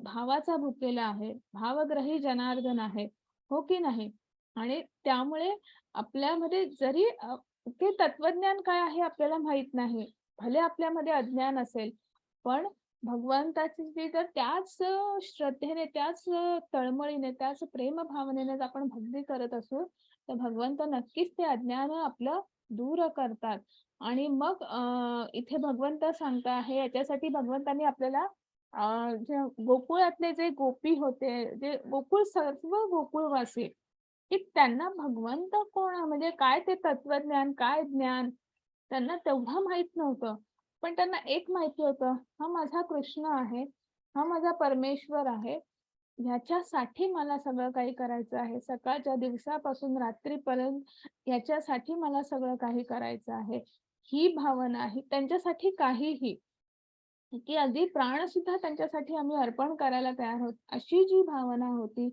भावाचा भुकेला आहे, भावग्रही जनार्दन आहे, हो की नाही? आणि त्यामुळे आपल्यामध्ये जरी ते तत्वज्ञान काय आहे आपल्याला माहित नाही, भले आपल्यामध्ये अज्ञान असेल, पण भगवंताची जर त्याच श्रद्धेने, त्याच तळमळीने, त्याच प्रेम भावनेने जर आपण भक्ती करत असू तर भगवंत नक्कीच ते अज्ञान आपलं दूर करतात. आणि मग इथे भगवंत सांगता आहे याच्यासाठी भगवंतांनी आपल्याला जे गोकुळातले जे गोपी होते, जे गोकुळ सर्व गोकुळवासी की त्यांना भगवंत कोण म्हणजे काय ते तत्वज्ञान, काय ज्ञान त्यांना तेवढं माहित नव्हतं. पण त्यांना एक माहिती होतं, हा माझा कृष्ण आहे, हा माझा परमेश्वर आहे, ह्याच्यासाठी मला सगळं काही करायचं आहे. सकाळच्या दिवसापासून रात्रीपर्यंत याच्यासाठी मला सगळं काही करायचं आहे. ही भावना ही त्यांच्यासाठी काहीही की अगदी प्राण सुद्धा त्यांच्यासाठी आम्ही अर्पण करायला तयार आहोत, अशी जी भावना होती,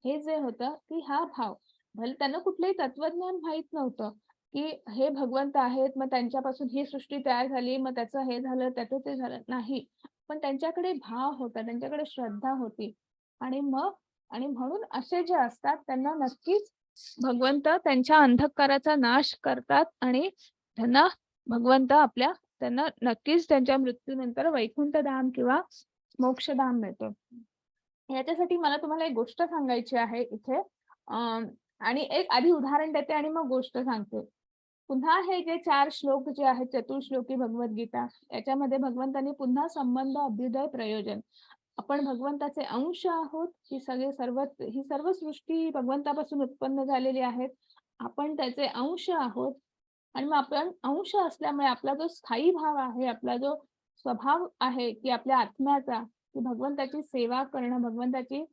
हे जे होतं की हा भाव भले त्यांना कुठलंही तत्वज्ञान माहित नव्हतं की हे भगवंत आहेत, मग त्यांच्यापासून ही सृष्टी तयार झाली, मग त्याचं हे झालं, त्याचं ते झालं नाही. पण त्यांच्याकडे भाव होता, त्यांच्याकडे श्रद्धा होती. आणि म्हणून असे जे असतात त्यांना नक्कीच भगवंत त्यांच्या अंधकाराचा नाश करतात आणि त्यांना भगवंत त्यांना नक्कीच त्यांच्या मृत्यूनंतर वैकुंठ धाम किंवा मोक्षधाम मिळतं. याच्यासाठी मला तुम्हाला एक गोष्ट सांगायची आहे इथे आणि एक आधी उदाहरण देते आणि मग गोष्ट सांगते. पुन्हा हे जे 4 श्लोक जे आहेत चतुश्लोकी भगवद्गीता याच्यामध्ये भगवंतांनी पुन्हा संबंध, अभ्युदय, प्रयोजन. आपण भगवंताचे अंश आहोत. ही सर्व सृष्टी भगवंतापासून उत्पन्न झालेली आहेत. आपण त्याचे अंश आहोत. आणि मग आपण अंश असल्यामुळे आपला जो स्थायी भाव आहे, आपला जो स्वभाव आहे की आपल्या आत्म्याचा की भगवंताची सेवा करणं, भगवंताची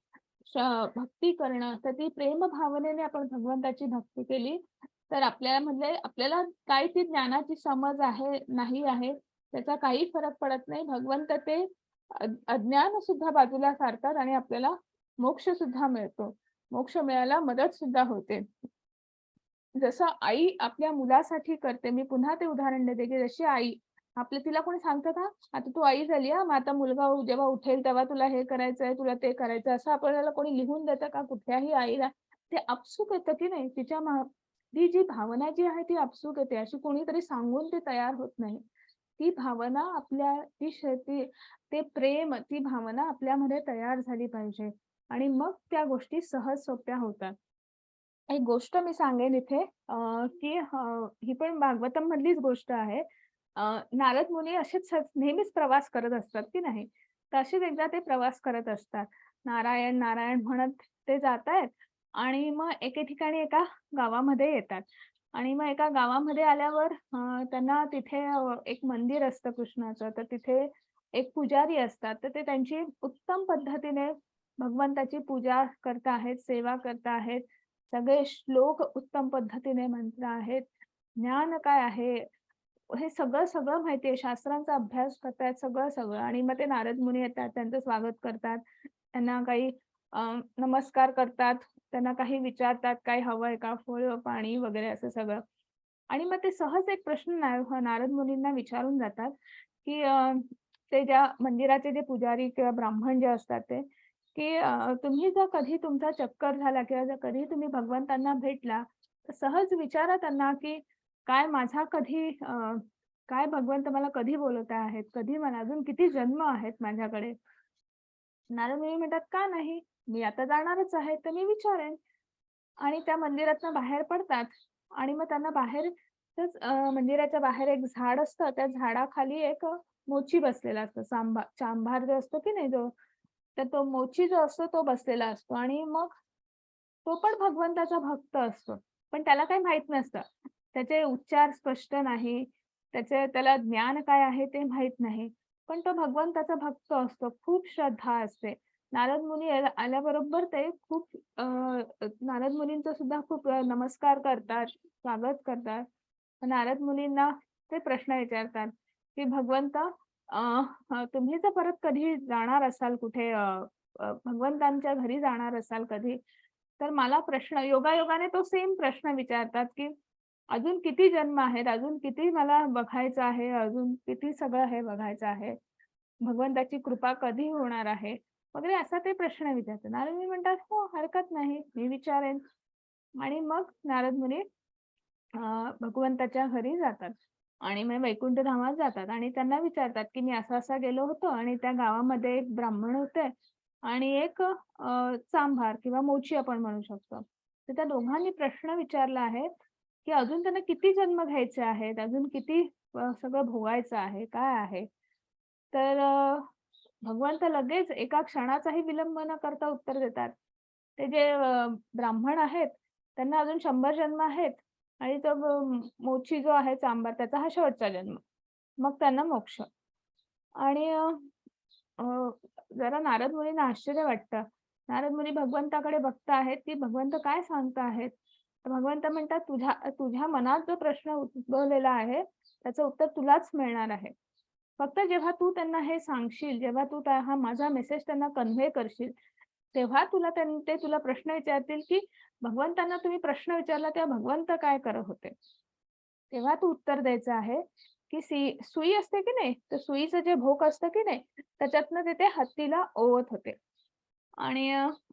भक्ती करणं, तर ती प्रेम भावनेने आपण भगवंताची भक्ती केली तर आपल्याला काय ती ज्ञानाची समज आहे नाही आहे त्याचा काही फरक पडत नाही. भगवंत ते अज्ञान सुद्धा बाजूला सारतात आणि आपल्याला मोक्ष सुद्धा मिळतो. मोक्ष मिळायला मदत सुद्धा होते. जसं आई आपल्या मुलासाठी करते, मी पुन्हा ते उदाहरण देते की जशी आई तिला कोणी सांगतं का आता तू आई झाली मग आता मुलगा जेव्हा उठेल तेव्हा तुला हे करायचंय, तुला ते करायचं, असं आपल्याला कोणी लिहून देतं का? कुठल्याही आईला ते आपसूक येतं की नाही, तिच्या ती जी भावना जी आहे ती आपसूक येते, अशी कोणीतरी सांगून ते तयार होत नाही. ती भावना ते प्रेम, ती भावना आपल्यामध्ये तयार झाली पाहिजे आणि मग त्या गोष्टी सहज सोप्या होतात. एक गोष्ट मी सांगेन इथे की ही पण भागवतम मधलीच गोष्ट आहे. नारद मुनी असेच नेहमीच प्रवास करत असतात की नाही, तसेच एकदा ते प्रवास करत असतात. नारायण नारायण म्हणत ते जातायत आणि मग एके ठिकाणी एका गावामध्ये येतात. आणि मग एका गावामध्ये आल्यावर त्यांना तिथे एक मंदिर असतं कृष्णाचं. तर तिथे एक पुजारी असतात. तर ते त्यांची उत्तम पद्धतीने भगवंताची पूजा करत आहेत, सेवा करत आहेत. सगळे श्लोक उत्तम पद्धतीने म्हणत आहेत. ज्ञान काय आहे, हे सगळं माहिती आहे. शास्त्रांचा अभ्यास करतायत सगळं. आणि मग ते नारद मुनी येतात, त्यांचं स्वागत करतात. त्यांना काही नमस्कार करतात. त्यांना काही विचारतात, "काही हवंय का? फळ, पाणी वगैरे असं सगळं." आणि मग ते सहज एक प्रश्न नारद मुनींना विचारून जातात, की ते ज्या मंदिराचे जे पुजारी किंवा ब्राह्मण जे असतात ते, की तुम्ही जर कधी तुमचा चक्कर झाला किंवा जर कधी तुम्ही भगवंतांना भेटला, तर सहज विचारा त्यांना, की काय माझा कधी काय भगवंत मला कधी बोलवत आहेत? कधी मला अजून किती जन्म आहेत माझ्याकडे? नारद मुनी म्हणतात, "का नाही? मी आता जाणारच आहे, तर मी विचारेन." आणि त्या मंदिरातनं बाहेर पडतात आणि मग त्यांना बाहेर मंदिराच्या बाहेर एक झाड असतं. त्या झाडाखाली एक मोची बसलेला असतो. चांभार जो असतो की नाही जो, तर तो मोची जो असतो तो बसलेला असतो आणि मग तो पण भगवंताचा भक्त असतो. पण त्याला काही माहीत नसतं. त्याचे उच्चार स्पष्ट नाही. त्याला ज्ञान काय आहे ते माहीत नाही. पण तो भगवंताचा भक्त असतो. खूप श्रद्धा असते. नारद मुनी आल्याबरोबर ते खूप नारद मुनींचा सुद्धा खूप नमस्कार करतात, स्वागत करतात. नारद मुनींना ते प्रश्न विचारतात, की "भगवंत अ, तुम्ही जर परत कधी जाणार असाल कुठे भगवंतांच्या घरी जाणार असाल कधी, तर मला प्रश्न योगायोगाने तो सेम प्रश्न विचारतात, की अजून किती जन्म आहेत? अजून किती मला बघायचं आहे? अजून किती सगळं हे बघायचं आहे? भगवंताची कृपा कधी होणार आहे? वगैरे असा ते प्रश्न विचारतात. नारद मुनी म्हणतात, "हो, हरकत नाही. मी विचारेन." आणि मग नारद मुनी अ, भगवंताच्या घरी जातात आणि मग वैकुंठ धामात जातात आणि त्यांना विचारतात, की "मी असा-असा गेलो होतो आणि त्या गावामध्ये एक ब्राह्मण होते आणि एक चांभार किंवा मोची आपण म्हणू शकतो. तर त्या दोघांनी प्रश्न विचारला आहे, की अजून त्यांना किती जन्म घ्यायचे आहेत? अजून किती सगळं भोगायचं आहे? काय आहे?" तर भगवंत लगेच एका क्षणाचाही विलंब न करता उत्तर देतात. ते जे ब्राह्मण आहेत, त्यांना अजून 100 जन्म आहेत आणि तो मोची जो आहे चांभार त्याचा हा शेवटचा जन्म. मग त्यांना मोक्ष. आणि अ, जरा नारद मुनींना आश्चर्य वाटतं. नारद मुनी भगवंताकडे बघत आहेत, की भगवंत काय सांगत आहेत. तर भगवंत म्हणतात, "तुझ्या तुझ्या मनात जो प्रश्न उद्भवलेला आहे, त्याचं उत्तर तुलाच मिळणार आहे. फक्त जेव्हा तू त्यांना हे सांगशील, जेव्हा तू हा माझा मेसेज त्यांना कन्व्हे करशील, तेव्हा ते तुला प्रश्न विचारतील, की भगवंतांना तुम्ही प्रश्न विचारला तेव्हा भगवंत काय करत होते? तेव्हा तू उत्तर द्यायचं आहे, की सुई असते की नाही, तर सुईचं जे भोक असतं की नाही, त्याच्यातनं ते हत्तीला ओवत होते. आणि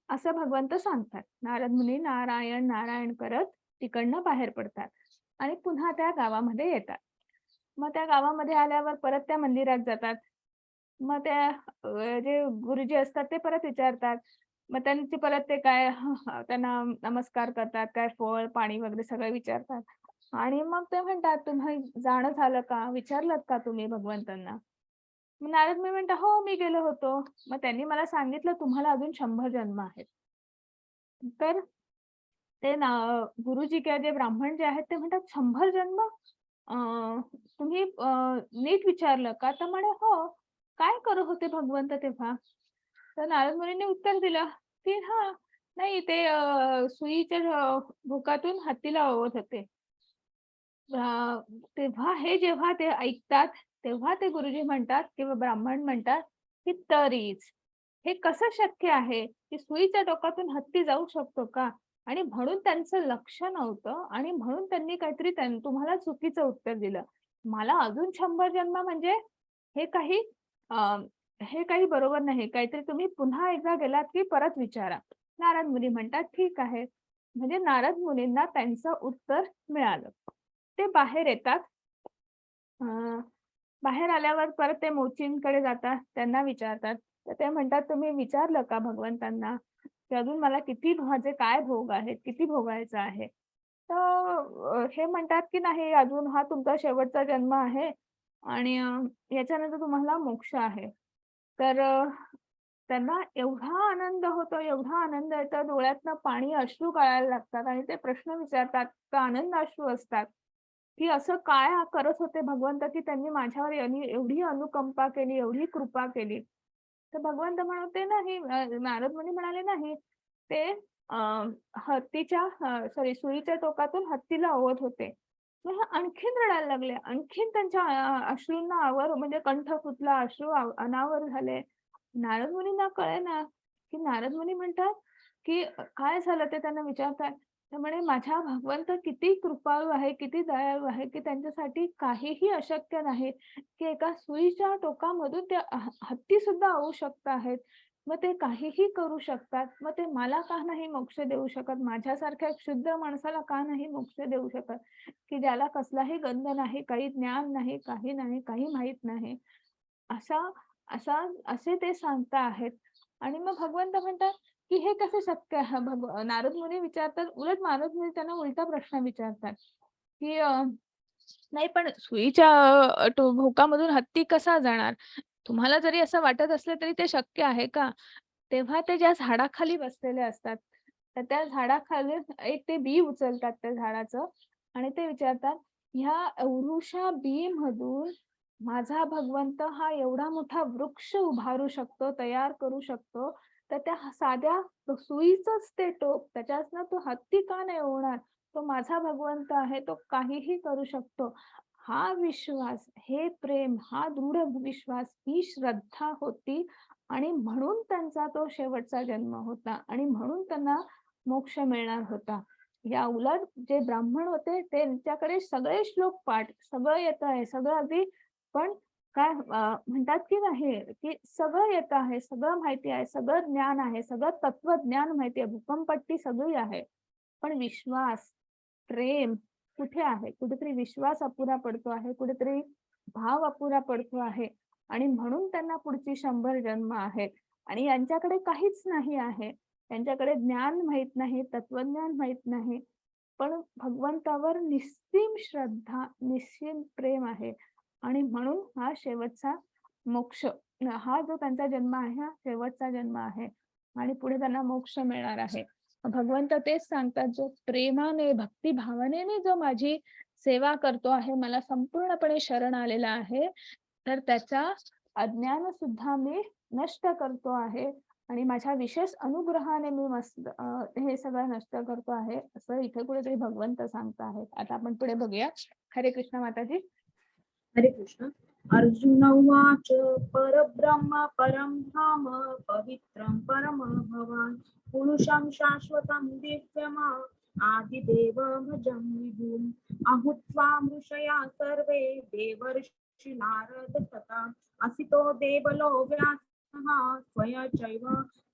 असं भगवंत सांगतात. नारद मुनी नारायण, नारायण करत तिकडनं बाहेर पडतात आणि पुन्हा त्या गावामध्ये येतात. मग त्या गावामध्ये आल्यावर परत त्या मंदिरात जातात. मग त्या जे गुरुजी असतात ते परत विचारतात. मग त्यांची परत ते काय त्यांना नमस्कार करतात. काय फळ, पाणी वगैरे सगळं विचारतात. आणि मग ते म्हणतात, "तुम्ही जाणं झालं का? विचारलत का तुम्ही भगवंतांना?" मग नारद मुनी म्हणतात, "हो, मी गेलो होतो." मग त्यांनी मला सांगितलं, "तुम्हाला अजून 100 जन्म आहेत." तर ते गुरुजी किंवा जे ब्राह्मण जे आहेत ते म्हणतात, "100 जन्म? अ, तुम्ही नीट विचारलं का?" तर म्हणे, "हो." "काय करत होते भगवंत तेव्हा?" तर नारद मुनींनी उत्तर दिलं, की "हां, नाही ते सुईच्या भोकातून हत्तीला ओवत होते." जेव्हा ते ऐकतात, तेव्हा ते गुरुजी म्हणतात किंवा ब्राह्मण म्हणतात, की "तरीच." हे कसं शक्य आहे, की सुईच्या डोक्यातून हत्ती जाऊ शकतो का? आणि म्हणून त्यांचं लक्ष नव्हतं आणि म्हणून त्यांनी काहीतरी तुम्हाला चुकीचं उत्तर दिलं. मला अजून 100 जन्म म्हणजे हे काही अ, हे काही बरोबर नाही. काहीतरी तुम्ही पुन्हा एकदा गेलात, की परत विचारा. नारद मुनी म्हणतात, "ठीक आहे." म्हणजे नारद मुनींना त्यांचं उत्तर मिळालं. ते बाहेर येतात. अ, बाहेर आल्यावर परत ते मोचींकडे जातात. त्यांना विचारतात. तर ते म्हणतात, "तुम्ही विचारलं का भगवंतांना, की अजून मला किती माझे काय भोग आहेत, किती भोगायचं आहे?" तर हे म्हणतात, की "नाही, अजून हा तुमचा शेवटचा जन्म आहे आणि याच्यानंतर तुम्हाला मोक्ष आहे." तर त्यांना एवढा आनंद होतो, एवढा आनंद येतो, डोळ्यातनं पाणी अश्रू गळायला लागतात आणि ते प्रश्न विचारतात, तर आनंद अश्रू असतात, की असं काय करत होते भगवंत, की त्यांनी माझ्यावर एवढी अनुकंपा केली, एवढी कृपा केली. तर भगवंत म्हणते नाही, नारद मुनी म्हणाले नाही, ते हत्तीच्या सुईच्या टोकातून हत्तीला ओवत होते. मग हे आणखीन रडायला लागले. आणखीन त्यांच्या अश्रूंना म्हणजे कंठ फुटला, अश्रू अनावर झाले. नारद मुनींना कळेना, की नारद मुनी म्हणतात, की काय झालं ते त्यांना विचारतात. ते म्हणे, माझा भगवंत किती कृपाळू आहे, किती दयाळू आहे, की त्यांच्यासाठी काहीही अशक्य नाही, की एका सुईच्या टोकामधून ते हत्ती सुद्धा होऊ शकत आहेत. मग ते काहीही करू शकतात. मग ते मला का नाही मोक्ष देऊ शकत? माझ्यासारख्या क्षुद्र माणसाला का नाही मोक्ष देऊ शकत? की ज्याला कसलाही गंध नाही, काही ज्ञान नाही, काही नाही, काही माहित नाही. असा असा असे ते सांगता आहेत. आणि मग भगवंत म्हणतात, की हे कसे शक्य आहे? नारद मुनी विचारतात, उलट नारद मुनी त्यांना उलटा प्रश्न विचारतात, की नाही पण सुईच्या भोकामधून हत्ती कसा जाणार? तुम्हाला जरी असं वाटत असलं तरी ते शक्य आहे का? तेव्हा ते ज्या झाडाखाली बसलेले असतात, तर त्या झाडाखाली एक ते बी उचलतात त्या झाडाचं आणि ते विचारतात, ह्या एवढूशा बीमधून माझा भगवंत हा एवढा मोठा वृक्ष उभारू शकतो, तयार करू शकतो, तर त्या साध्या सुईचंच ते टोक त्याच्यातनं तो हत्ती का नाही होणार? तो माझा भगवंत आहे, तो काहीही करू शकतो. हा विश्वास, हे प्रेम, हा दृढ विश्वास, ही श्रद्धा होती आणि म्हणून त्यांचा तो शेवटचा जन्म होता आणि म्हणून त्यांना मोक्ष मिळणार होता. या उलट जे ब्राह्मण होते त्यांच्याकडे सगळे श्लोक पाठ, सगळं येत आहे, सगळं अगदी, पण काय म्हणतात की नाही, की सगळं येत आहे, सगळं माहिती आहे, सगळं ज्ञान आहे, सगळं तत्वज्ञान माहिती आहे, भूकंपट्टी सगळी आहे. पण विश्वास, प्रेम कुठे आहे? कुठेतरी विश्वास अपुरा पडतो आहे, कुठेतरी भाव अपुरा पडतो आहे आणि म्हणून त्यांना पुढची 100 जन्म आहेत आणि यांच्याकडे काहीच नाही आहे. त्यांच्याकडे ज्ञान माहित नाही, तत्वज्ञान माहित नाही. पण भगवंतावर निस्सीम श्रद्धा, निस्सीम प्रेम आहे आणि म्हणून हा शेवटचा मोक्ष, हा जो त्यांचा जन्म आहे, हा शेवटचा जन्म आहे आणि पुढे त्यांना मोक्ष मिळणार आहे. भगवंत तेच सांगतात, जो प्रेमाने, भक्ती भावनेने जो माझी सेवा करतो आहे, मला संपूर्णपणे शरण आलेला आहे, तर त्याचा अज्ञान सुद्धा मी नष्ट करतो आहे आणि माझ्या विशेष अनुग्रहाने मी हे सगळं नष्ट करतो आहे, असं इथे कुठेतरी भगवंत सांगत आहेत. आता आपण पुढे बघूया. हरे कृष्ण माताजी. हरे कृष्ण. अर्जुन उवाच परब्रह्म परं धाम पवित्रं परमं भवान् पुरुषं शाश्वतं दिव्यमा आदिदेव भजं विभुम् आहुत्वा मृषया सर्वे देवर्षि नारद तथा असितो देवलो व्यासः स्वयंचैव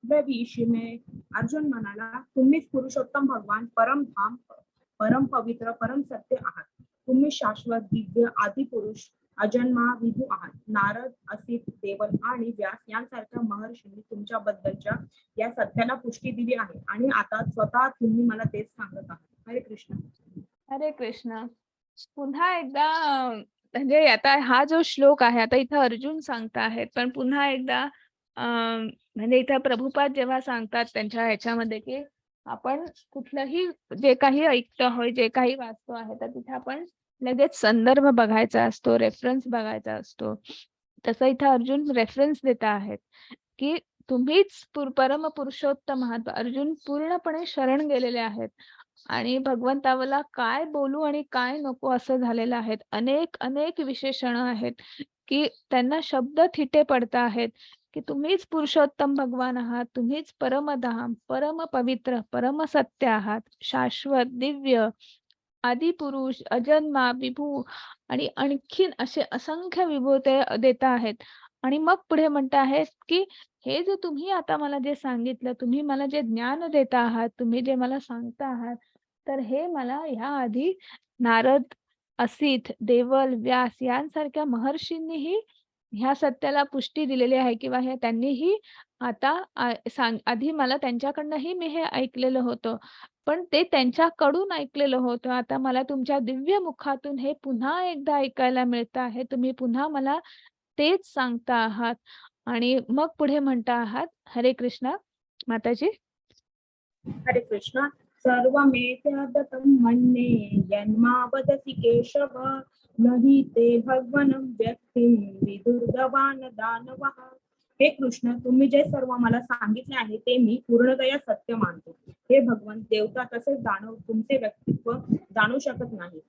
ब्रवीषि मे. अर्जुन म्हणाला, तुम्हीच पुरुषोत्तम भगवान, परम धाम, परम पवित्र, परम सत्य आहात. तुम्ही शाश्वत, दिव्य, आदि पुरुष, अजन्मा, विभू आहात. नारद, असित, देवल आणि व्यास यांसारख्या महर्षींनी तुमच्याबद्दलच्या या सत्याला पुष्टी दिली आहे आणि आता स्वतः तुम्ही मला तेच सांगत आहात. हरे कृष्ण. हरे कृष्ण. पुन्हा एकदा म्हणजे आता हा जो श्लोक आहे, आता इथं अर्जुन सांगत आहेत, पण पुन्हा एकदा म्हणजे इथं प्रभुपाद जेव्हा सांगतात त्यांच्या ह्याच्यामध्ये, की आपण कुठलंही जे काही ऐकतो होय, जे काही वाचतो आहे, तर तिथे आपण लगेच संदर्भ बघायचा असतो, रेफरन्स बघायचा असतो. तसं इथं अर्जुन रेफरन्स देत आहेत, की तुम्हीच परम पुरुषोत्तम आहात. अर्जुन पूर्णपणे शरण गेलेले आहेत आणि भगवंताला काय बोलू आणि काय नको असं झालेलं आहे. अनेक विशेषण आहेत, की त्यांना शब्द थिटे पडत आहेत, की तुम्हीच पुरुषोत्तम भगवान आहात, तुम्हीच परमधाम, परम पवित्र, परम सत्य आहात, शाश्वत, दिव्य, आदिपुरुष, अजन्मा, विभू आणि आणखीन असे असंख्य विभूते देत आहेत. आणि मग पुढे म्हणत आहेत, की हे जे तुम्ही आता मला जे सांगितलं, तुम्ही मला जे ज्ञान देत आहात, तुम्ही जे मला सांगता आहात, तर हे मला ह्या आधी नारद, असित, देवल, व्यास यांसारख्या महर्षींनीही ह्या सत्याला पुष्टी दिलेली आहे किंवा हे त्यांनीही आता आधी मला त्यांच्याकडनंही मी हे ऐकलेलं होतं. पण ते त्यांच्याकडून ऐकलेलं होतं. आता मला तुमच्या दिव्य मुखातून हे पुन्हा एकदा ऐकायला मिळतं आहे. तुम्ही पुन्हा मला तेच सांगता आहात आणि मग पुढे म्हणता आहात हरे कृष्ण माताजी. हरे कृष्ण. सर्वमेतदतं मन्ये यन्मावदति केशव नहि ते भगवनं व्यक्तिं विदुर्गवान् दानवः. हे कृष्ण, तुम्ही जे सर्व मला सांगितले आहे ते मी पूर्णतया सत्य मानतो. हे भगवंत, देवता तसेच दानव तुमचे व्यक्तित्व जाणू शकत नाही.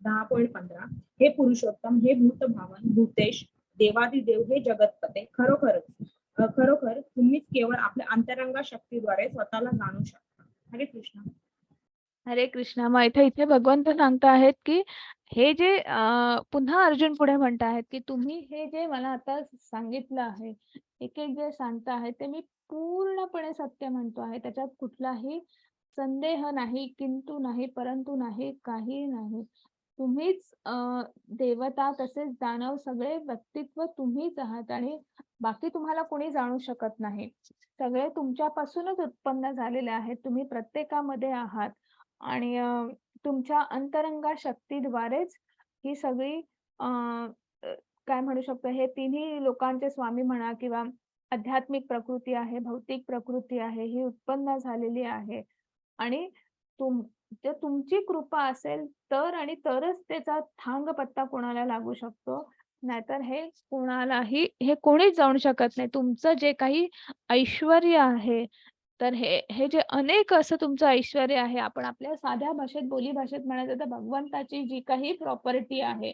10.15. हे पुरुषोत्तम, हे भूतभावन, भूतेश, देवादिदेव, हे जगतपते, खरोखर तुम्हीच केवळ आपल्या अंतरंग शक्तीद्वारे स्वतःला जाणू शकता. हरे कृष्ण. हरे कृष्ण. मग इथे भगवंत सांगता आहेत की हे जे पुन्हा अर्जुन पुढे म्हणत आहेत की तुम्ही हे जे मला आता सांगितलं आहे, एक एक जे सांगता आहे ते मी पूर्णपणे सत्य म्हणतो आहे. त्याच्यात कुठलाही संदेह नाही, किंतु नाही, परंतु नाही, काही नाही. तुम्हीच देवता तसेच दानव सगळे व्यक्तित्व तुम्हीच आहात आणि बाकी तुम्हाला कोणी जाणू शकत नाही. सगळे तुमच्यापासूनच उत्पन्न झालेले आहेत. तुम्ही प्रत्येकामध्ये आहात आणि तुमच्या अंतरंगा शक्तीद्वारेच ही सगळी अ, अ, काय म्हणू शकतो, हे तिन्ही लोकांचे स्वामी म्हणा किंवा आध्यात्मिक प्रकृती आहे, भौतिक प्रकृती आहे, ही उत्पन्न झालेली आहे. आणि जर तुमची कृपा असेल तर आणि तरच त्याचा थांगपत्ता कोणाला लागू शकतो. नाहीतर हे कोणालाही हे कोणीच जाणू शकत नाही. तुमचं जे काही ऐश्वर्य आहे, तर हे हे जे अनेक असं तुमचं ऐश्वर्य आहे, आपण आपल्या साध्या भाषेत, बोली भाषेत म्हणायचं तर भगवंताची जी काही प्रॉपर्टी आहे,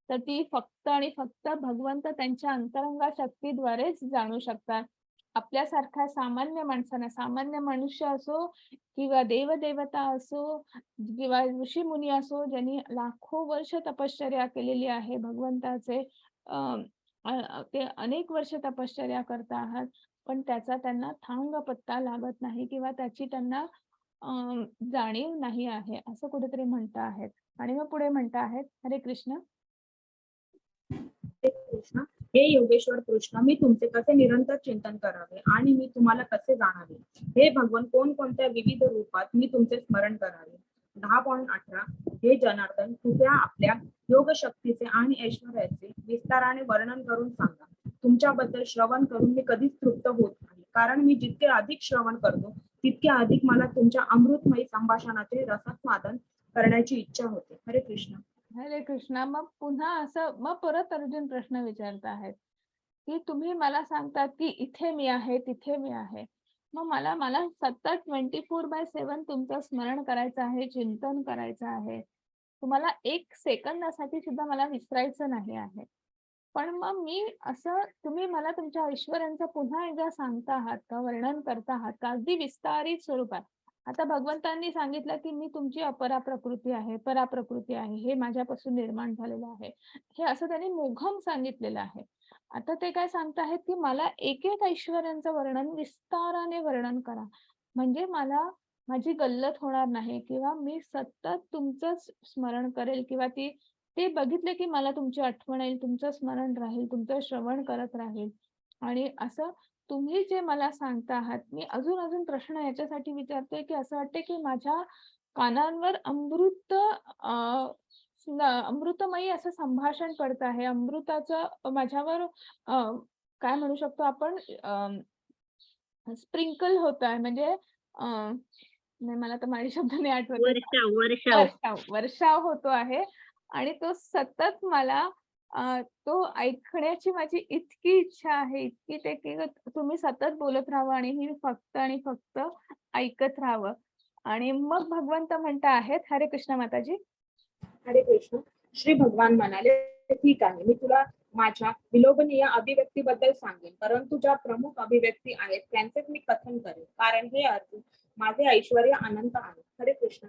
तर ती फक्त आणि फक्त भगवंत त्यांच्या अंतरंगा शक्तीद्वारेच जाणू शकतात. आपल्यासारख्या सामान्य माणसांना, सामान्य मनुष्य असो किंवा देवदेवता असो किंवा ऋषीमुनी असो, ज्यांनी लाखो वर्ष तपश्चर्या केलेली आहे भगवंताचे, ते अनेक वर्ष तपश्चर्या करत आहात, पण त्याचा त्यांना थांग पत्ता लागत नाही किंवा त्याची त्यांना जाणीव नाही आहे, असं कुठेतरी म्हणता आहेत. आणि मग पुढे म्हणता आहेत हरे कृष्ण. हरे कृष्ण. हे योगेश्वर कृष्ण, मी तुमचे कसे निरंतर चिंतन करावे आणि मी तुम्हाला कसे जाणावे. हे भगवान, कोणकोणत्या विविध रूपात मी तुमचे स्मरण करावे. 10.18. हे जनार्दन, कृपया आपल्या योग शक्तीचे आणि ऐश्वर्याचे विस्ताराने वर्णन करून सांगा. तुमच्याबद्दल श्रवण करून मी कधीच तृप्त होत नाही, कारण मी जितके अधिक श्रवण करतो तितके अधिक मला तुमच्या अमृतमयी संभाषणाचे रसस्वादन करण्याची इच्छा होते. हरे कृष्ण. हरे कृष्णा. मग पुन्हा असं मग परत अर्जुन प्रश्न विचारत आहेत की तुम्ही मला सांगतात की इथे मी आहे, तिथे मी आहे. मग मला मला सतत 24/7 तुमचं स्मरण करायचं आहे, चिंतन करायचं आहे. तुम्हाला एक सेकंदासाठी सुद्धा मला विसरायचं नाही आहे. पण मग मी असं, तुम्ही मला तुमच्या ऐश्वर्यांचं पुन्हा एकदा सांगता आहात का, वर्णन करता आहात का, अगदी विस्तारित स्वरूपात. आता भगवंतांनी सांगितलं की मी तुमची अपरा प्रकृती आहे, पराप्रकृती आहे, हे माझ्यापासून निर्माण झालेलं आहे, हे असं त्यांनी मोघम सांगितलेलं आहे. आता ते काय सांगताहेत की मला एक एक ऐश्वर्यांचं वर्णन विस्ताराने वर्णन करा, म्हणजे मला माझी गल्लत होणार नाही किंवा मी सतत तुमचंच स्मरण करेल किंवा ते बघितले की मला तुमची आठवण येईल, तुमचं स्मरण राहील, तुमचं श्रवण करत राहील. आणि असं तुम्ही जे मला सांगता आहात, मी अजून अजून प्रश्न याच्यासाठी विचारतोय की असं वाटतंय की माझ्या कानांवर अमृतमयी असं संभाषण पडत आहे. अमृताचं माझ्यावर काय म्हणू शकतो आपण, स्प्रिंकल होत आहे, म्हणजे नाही, मला तर माझे शब्द नाही आठवत आहे. वर्षाव वर्षाव होतो आहे आणि तो सतत मला तो ऐकण्याची माझी इतकी इच्छा आहे, इतकी ते की तुम्ही सतत बोलत राहावं आणि मी फक्त आणि फक्त ऐकत राहावं. आणि मग भगवंत म्हणता आहेत हरे कृष्ण माताजी. हरे कृष्ण. श्री भगवान म्हणाले, ठीक आहे, मी तुला माझ्या विलोभनीय अभिव्यक्तीबद्दल सांगेन, परंतु ज्या प्रमुख अभिव्यक्ती आहेत त्यांचेच मी कथन करेन, कारण हे अर्जुन, माझे ऐश्वर्य अनंत आहे. हरे कृष्ण.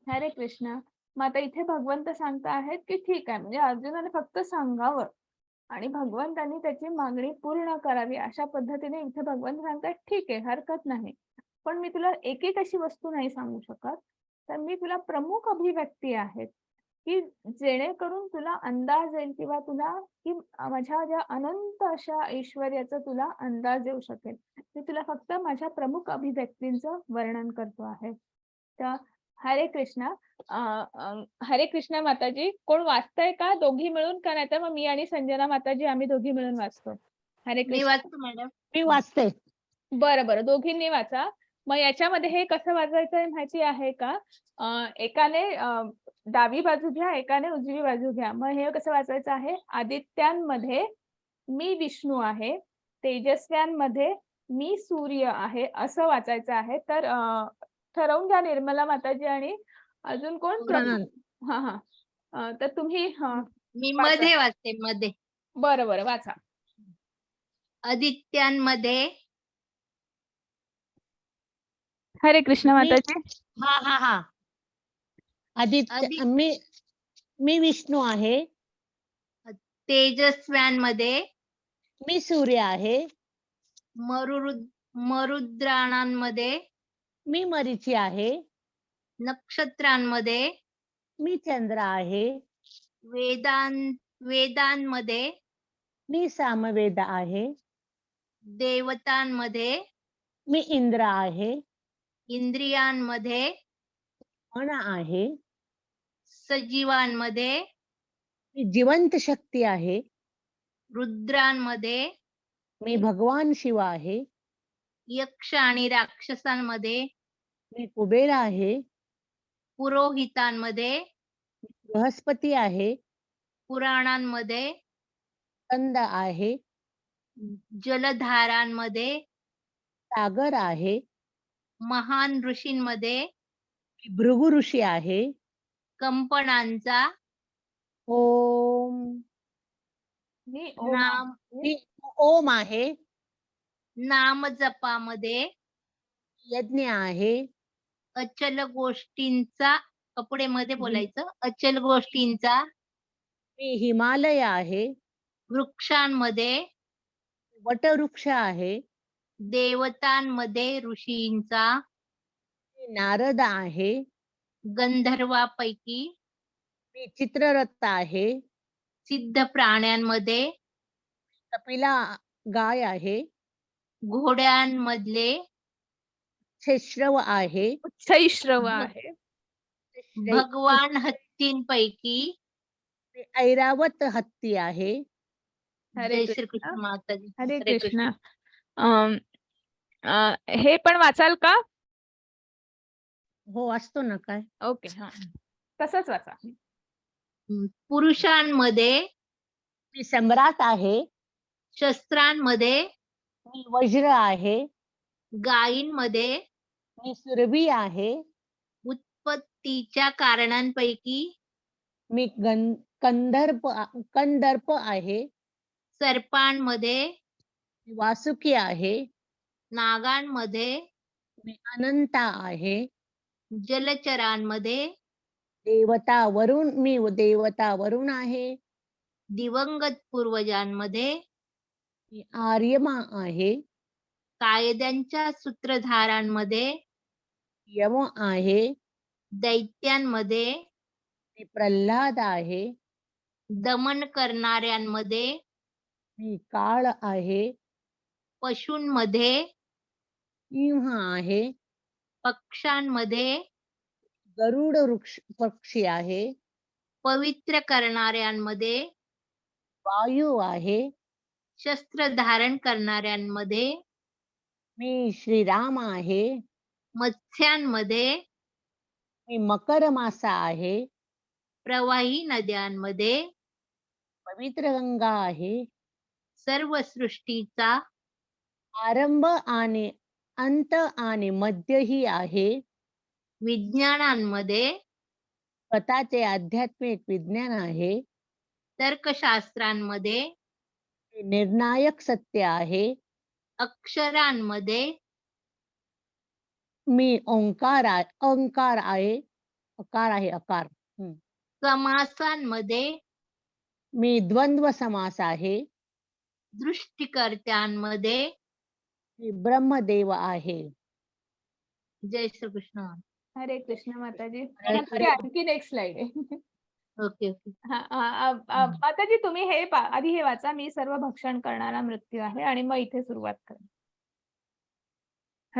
हरे कृष्ण. मग आता इथे भगवंत सांगता आहेत की ठीक आहे, म्हणजे अर्जुनाने फक्त सांगावं आणि भगवंतांनी त्याची मागणी पूर्ण करावी, अशा पद्धतीने इथे भगवंत सांगतात ठीक आहे, हरकत नाही, पण मी तुला एक एक अशी वस्तू नाही सांगू शकत, तर मी तुला प्रमुख अभिव्यक्ती आहेत की जेणेकरून तुला अंदाज येईल किंवा तुला की माझ्या ज्या अनंत अशा ऐश्वर्याचा तुला अंदाज येऊ शकेल. मी तुला फक्त माझ्या प्रमुख अभिव्यक्तींचं वर्णन करतो आहे. तर हरे कृष्णा. हरे कृष्णा माताजी. कोण वाचतंय का? दोघी मिळून का, नाही तर मग मी आणि संजना माताजी आम्ही दोघी मिळून वाचतो. हरे मी कृष्ण. वाचतो मॅडम. मी वाचते. बरं बरं, दोघींनी वाचा. मग याच्यामध्ये हे कसं वाचायचं आहे माहिती आहे का? एकाने डावी बाजू घ्या, एकाने उजवी बाजू घ्या. मग हे कसं वाचायचं आहे? आदित्यांमध्ये मी विष्णू आहे, तेजस्व्यांमध्ये मी सूर्य आहे, असं वाचायचं आहे. तर ठरवून घ्या निर्मला माताजी आणि अजून कोण? गौरानंद. हा हा. तर तुम्ही मी वाचा. मध्ये वाचते, मध्ये. बरं बरं, वाचा. आदित्यांमध्ये हरे कृष्ण मी- माताजी. हा हा हा. आदित्य मी विष्णू आहे. तेजस्व्यांमध्ये मी सूर्य आहे. मरुद्राणांमध्ये मी मरीची आहे. नक्षत्रांमध्ये मी चंद्र आहे. वेदांमध्ये मी सामवेद आहे. देवतांमध्ये मी इंद्र आहे. इंद्रियांमध्ये मन आहे. सजीवांमध्ये मी जिवंत शक्ती आहे. रुद्रांमध्ये मी भगवान शिव आहे. यक्ष आणि राक्षसांमध्ये मी कुबेर आहे. पुरोहितांमध्ये बृहस्पती आहे. पुराणांमध्ये कंद आहे. जलधारांमध्ये सागर आहे. महान ऋषींमध्ये मी भृगु ऋषी आहे. कंपनांचा ओम. मी ओम नाम मी ओम आहे. नामजपामध्ये यज्ञ आहे. अचल गोष्टींचा कपडे मध्ये बोलायचं, अचल गोष्टींचा मी हिमालय आहे. वृक्षांमध्ये वटवृक्ष आहे. देवतांमध्ये ऋषींचा मी नारद आहे. गंधर्वापैकी मी चित्ररथ आहे. सिद्ध प्राण्यांमध्ये कपिला गाय आहे. घोड्यांमधले श्रव आहे. उच्चैश्रव आहे. भगवान हत्तींपैकी मी ऐरावत हत्ती आहे. हरे जय कृष्ण. श्रीकृष्ण माताजी. हरे हरे कृष्ण. हे पण वाचाल का? हो असतो ना काय. ओके, हा, तसंच वाचा. पुरुषांमध्ये मी सम्राट आहे. शस्त्रांमध्ये मी वज्र आहे. गायींमध्ये मी सुरभी आहे. उत्पत्तीच्या कारणांपैकी मी कंदर्प आहे. सर्पांमध्ये मी वासुकी आहे. नागांमध्ये मी अनंता आहे. जलचरांमध्ये मी देवता वरुण आहे. दिवंगत पूर्वजांमध्ये मी आर्यमा आहे. कायद्यांच्या सूत्रधारांमध्ये यम आहे. दैत्यांमध्ये मी प्रल्हाद आहे. दमन करणाऱ्यांमध्ये मी काळ आहे. पशूंमध्ये सिंह आहे. पक्ष्यांमध्ये गरुड पक्षी आहे. पवित्र करणाऱ्यांमध्ये वायू आहे. शस्त्र धारण करणाऱ्यांमध्ये मी श्रीराम आहे. मत्स्यांमध्ये मी मकर मासा आहे. प्रवाही नद्यांमध्ये पवित्र गंगा आहे. सर्व सृष्टीचा आरंभ आणि अंत आणि मध्यही आहे. विज्ञानांमध्ये स्वतःचे आध्यात्मिक विज्ञान आहे. तर्कशास्त्रांमध्ये हे निर्णायक सत्य आहे. अक्षरांमध्ये मी ओंकार आहे. अकार. समासांमध्ये मी द्वंद्व समास आहे. दृष्टिकर्त्यांमध्ये मी ब्रह्मदेव आहे. जय श्रीकृष्ण. हरे कृष्ण माताजी. हरे माताजी, आणखी नेक्स्ट स्लाइड आहे. Okay okay. माताजी तुम्ही हे आधी हे वाचा. मी सर्व भक्षण करणारा मृत्यू आहे, आणि मग इथे सुरुवात करा.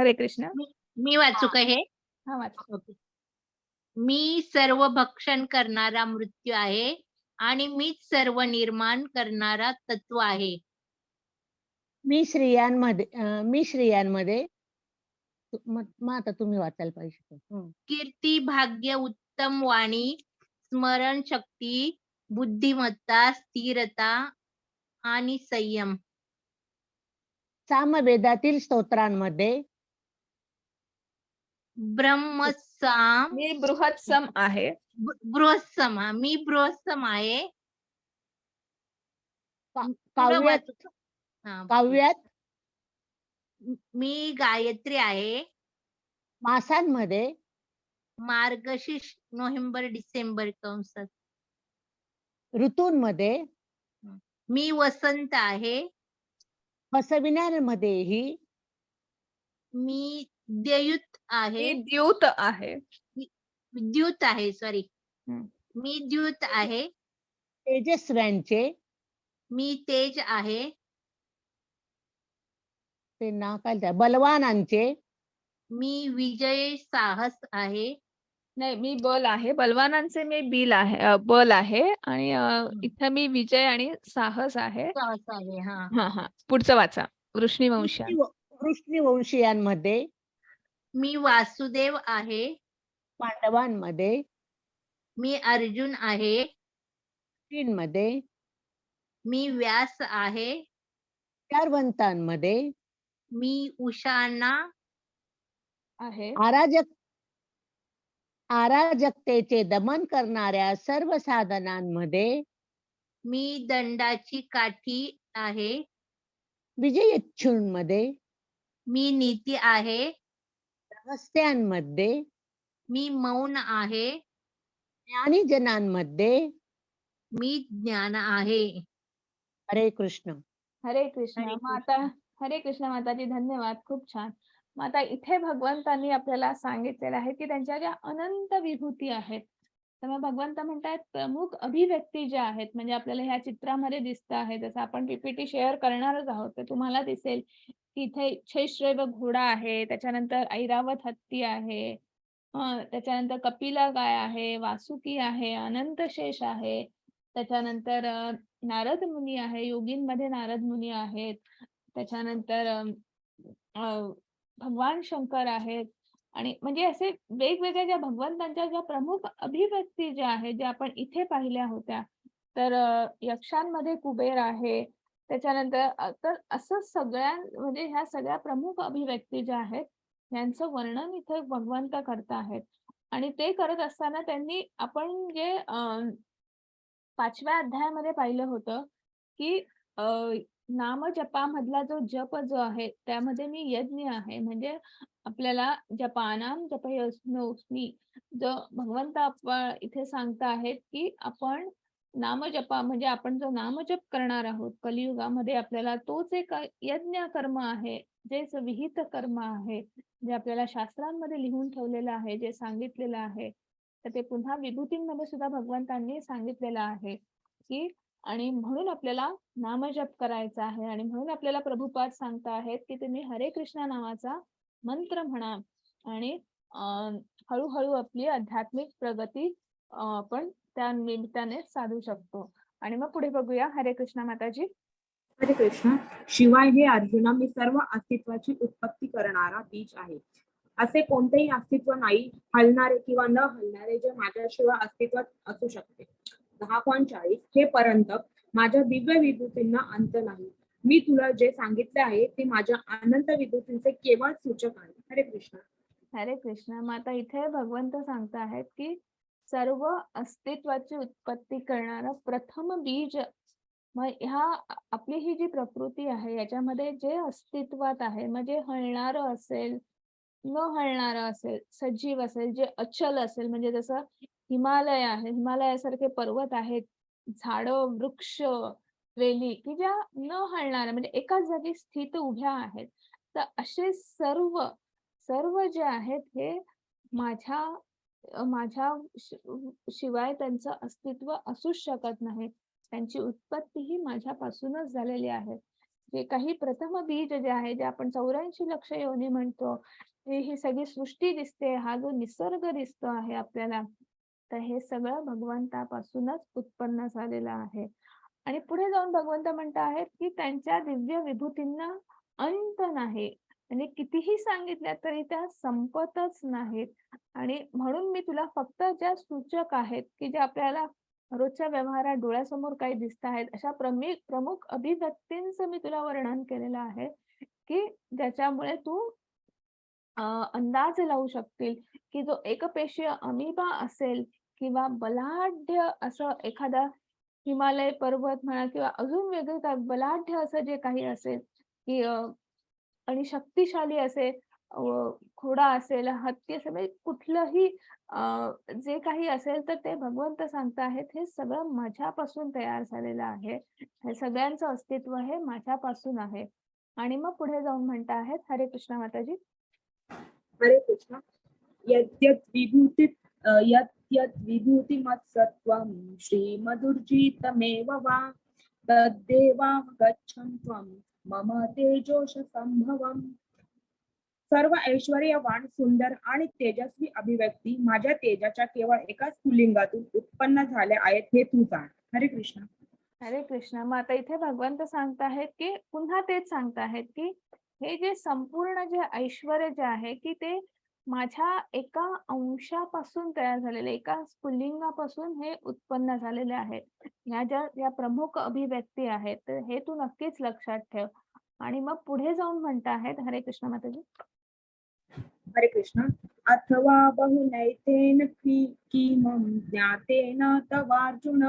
हरे कृष्ण. मी वाचू का हे? हा, वाचा. ओके. मी सर्व भक्षण करणारा मृत्यू आहे आणि मीच सर्व निर्माण करणारा तत्व आहे. मी स्त्रियांमध्ये मग आता तुम्ही वाचायला पाहिजे. कीर्ती, भाग्य, उत्तम वाणी, स्मरण शक्ती, बुद्धिमत्ता, स्थिरता आणि संयम. सामवेदातील स्तोत्रांमध्ये ब्रह्मसाम, मी बृहत्सम आहे. बृहत्सम. मी बृहत्सम आहे. पुढं काव्यात वाचू. हा. काव्यात मी गायत्री आहे. मासांमध्ये मार्गशीर्ष, नोव्हेंबर, डिसेंबर कंसात. ऋतूंमध्ये मी वसंत आहे. फसविणाऱ्यांमध्येही मी द्युत आहे. मी द्यूत आहे. द्युत आहे, सॉरी. हम्म. मी द्युत आहे. तेजस्व्यांचे मी तेज आहे. ते नाव काय त्या बलवानांचे मी विजय, साहस आहे. नाही, मी बल आहे. बलवानांचे मी बल आहे आणि इथं मी विजय आणि साहस आहे. साहस आहे. हा. हा हा, पुढचं वाचा. वृष्णीवंश. वृष्णीवंशीयांमध्ये मी वासुदेव आहे. पांडवांमध्ये मी अर्जुन आहे. मध्ये मी व्यास आहे. चारवंतांमध्ये मी उषाना आहे. अराजकतेचे दमन करणाऱ्या सर्व साधनांमध्ये मी दंडाची काठी आहे. विजयेच्छूंमध्ये मी नीती आहे. रहस्यांमध्ये मी मौन आहे. ज्ञानीजनांमध्ये मी ज्ञान आहे. हरे कृष्ण. हरे कृष्ण. हरे माता, हरे कृष्ण माताजी, धन्यवाद. खूप छान. मग आता इथे भगवंतांनी आपल्याला सांगितलेलं आहे की त्यांच्या ज्या अनंत विभूती आहेत, तर मग भगवंत म्हणतात प्रमुख अभिव्यक्ती ज्या आहेत, म्हणजे आपल्याला ह्या चित्रामध्ये दिसत आहे, जसं आपण पीपीटी शेअर करणारच आहोत, तर तुम्हाला दिसेल की इथे इच्छेश्रेव घोडा आहे, त्याच्यानंतर ऐरावत हत्ती आहे, त्याच्यानंतर कपिला गाय आहे, वासुकी आहे, अनंत शेष आहे, त्याच्यानंतर नारद मुनी आहे, योगींमध्ये नारद मुनी आहेत, त्याच्यानंतर भगवान शंकर आहेत. आणि म्हणजे असे वेगवेगळ्या ज्या भगवंतांच्या ज्या प्रमुख अभिव्यक्ती ज्या आहेत, ज्या आपण इथे पाहिल्या होत्या, तर यक्षांमध्ये कुबेर आहे, त्याच्यानंतर तर असं म्हणजे ह्या सगळ्या प्रमुख अभिव्यक्ती ज्या आहेत यांचं वर्णन इथे भगवंत करत आहेत. आणि ते करत असताना त्यांनी आपण जे 5व्या अध्यायामध्ये पाहिलं होतं की नामजपामधला जो जप जो आहे त्यामध्ये मी यज्ञ आहे, म्हणजे आपल्याला जपानाम जपयस्नोस्मी, जो भगवंत आपण इथे सांगता आहेत की आपण नामजपा म्हणजे आपण जो नामजप करणार आहोत कलियुगामध्ये, आपल्याला तोच एक यज्ञ कर्म आहे, जेच विहित कर्म आहे, जे आपल्याला शास्त्रांमध्ये लिहून ठेवलेलं आहे, जे सांगितलेलं आहे. तर ते पुन्हा विभूतींमध्ये सुद्धा भगवंतांनी सांगितलेलं आहे की, आणि म्हणून आपल्याला नामजप करायचा आहे. आणि म्हणून आपल्याला प्रभुपाद सांगता आहेत की तुम्ही हरे कृष्ण नावाचा मंत्र म्हणा आणि हळूहळू आपली आध्यात्मिक प्रगती आपण त्या निमित्ताने साधू शकतो. आणि मग पुढे बघूया. हरे कृष्ण माताजी. हरे कृष्ण. शिवाय हे अर्जुना, मी सर्व अस्तित्वाची उत्पत्ती करणारा बीज आहे. असे कोणतेही अस्तित्व नाही, हलणारे किंवा न हलणारे, जे माझ्याशिवाय अस्तित्वात असू शकते. 10.40 हे पर्यंत माझ्या दिव्य विभूतींना अंत नाही. मी तुला जे सांगितले आहे ते माझ्या अनंत विभूतींचे केवळ सूचक आहे. हरे कृष्ण. हरे कृष्ण. मग आता इथे भगवंत सांगता आहेत की सर्व अस्तित्वाची उत्पत्ती करणारं प्रथम बीज, मग ह्या आपली ही जी प्रकृती आहे याच्यामध्ये जे अस्तित्वात आहे, म्हणजे हलणारं असेल, न हलणारं असेल, सजीव असेल, जे अचल असेल, म्हणजे जसं हिमालय आहे, हिमालयासारखे पर्वत आहेत, झाडं, वृक्ष, वेली की ज्या न हलणाऱ्या म्हणजे एकाच जागी स्थित उभ्या आहेत. तर असे सर्व जे आहेत हे माझ्या शिवाय त्यांचं अस्तित्व असूच शकत नाही. त्यांची उत्पत्ती ही माझ्यापासूनच झालेली आहे. जे काही प्रथम बीज जे आहे, जे आपण 84 लक्ष योनी म्हणतो, ही सगळी सृष्टी दिसते, हा जो निसर्ग दिसतो आहे आपल्याला, तर हे सगळं भगवंतापासूनच उत्पन्न झालेलं आहे. आणि पुढे जाऊन भगवंत म्हणत आहेत की त्यांच्या दिव्य विभूतींना अंत नाही, म्हणजे कितीही सांगितल्या तरी त्या संपतच नाहीत. आणि म्हणून मी तुला फक्त ज्या सूचक आहेत की जे आपल्याला रोजच्या व्यवहारात डोळ्यासमोर काही दिसत आहेत अशा प्रमुख अभिव्यक्तींचं मी तुला वर्णन केलेलं आहे की ज्याच्यामुळे तू अंदाज लावू शकतील की जो एकपेशीय अमिबा असेल किंवा बलाढ्य असं एखादा हिमालय पर्वत म्हणा किंवा अजून वेगळं काय बलाढ्य असं जे काही असेल की आणि शक्तिशाली असेल, घोडा असेल, हत्ती असेल, म्हणजे कुठलंही जे काही असेल तर ते भगवंत सांगताहेत हे सगळं माझ्यापासून तयार झालेलं आहे. हे सगळ्यांचं अस्तित्व हे माझ्यापासून आहे. आणि मग पुढे जाऊन म्हणत आहेत, हरे कृष्ण माताजी. हरे कृष्ण. यत् विभूतिमत्सत्त्वं श्रीमधुर्जितमेव वा तद्देवावगच्छन् त्वं मम तेजोश संभवम्. सर्व ऐश्वर्यवान, सुंदर आणि तेजस्वी अभिव्यक्ती माझ्या तेजाच्या केवळ एकाच पुल्लिंगातून उत्पन्न झाल्या आहेत हे तू जाण. हरे कृष्ण. हरे कृष्ण. मग आता इथे भगवंत सांगताहेत की पुन्हा तेच सांगताहेत की हे जे संपूर्ण जे ऐश्वर्य जे आहे की ते माझ्या एका अंशापासून तयार झालेले, एका स्फुल्लिंगापासून हे उत्पन्न झालेले आहे. या प्रमुख अभिव्यक्ती आहेत तर हे तू नक्कीच लक्षात ठेव. आणि मग पुढे जाऊन म्हणत आहेत, हरे कृष्ण माताजी. हरे कृष्ण. अथवा बहुनैतेन किमं ज्ञातेन तवार्जुन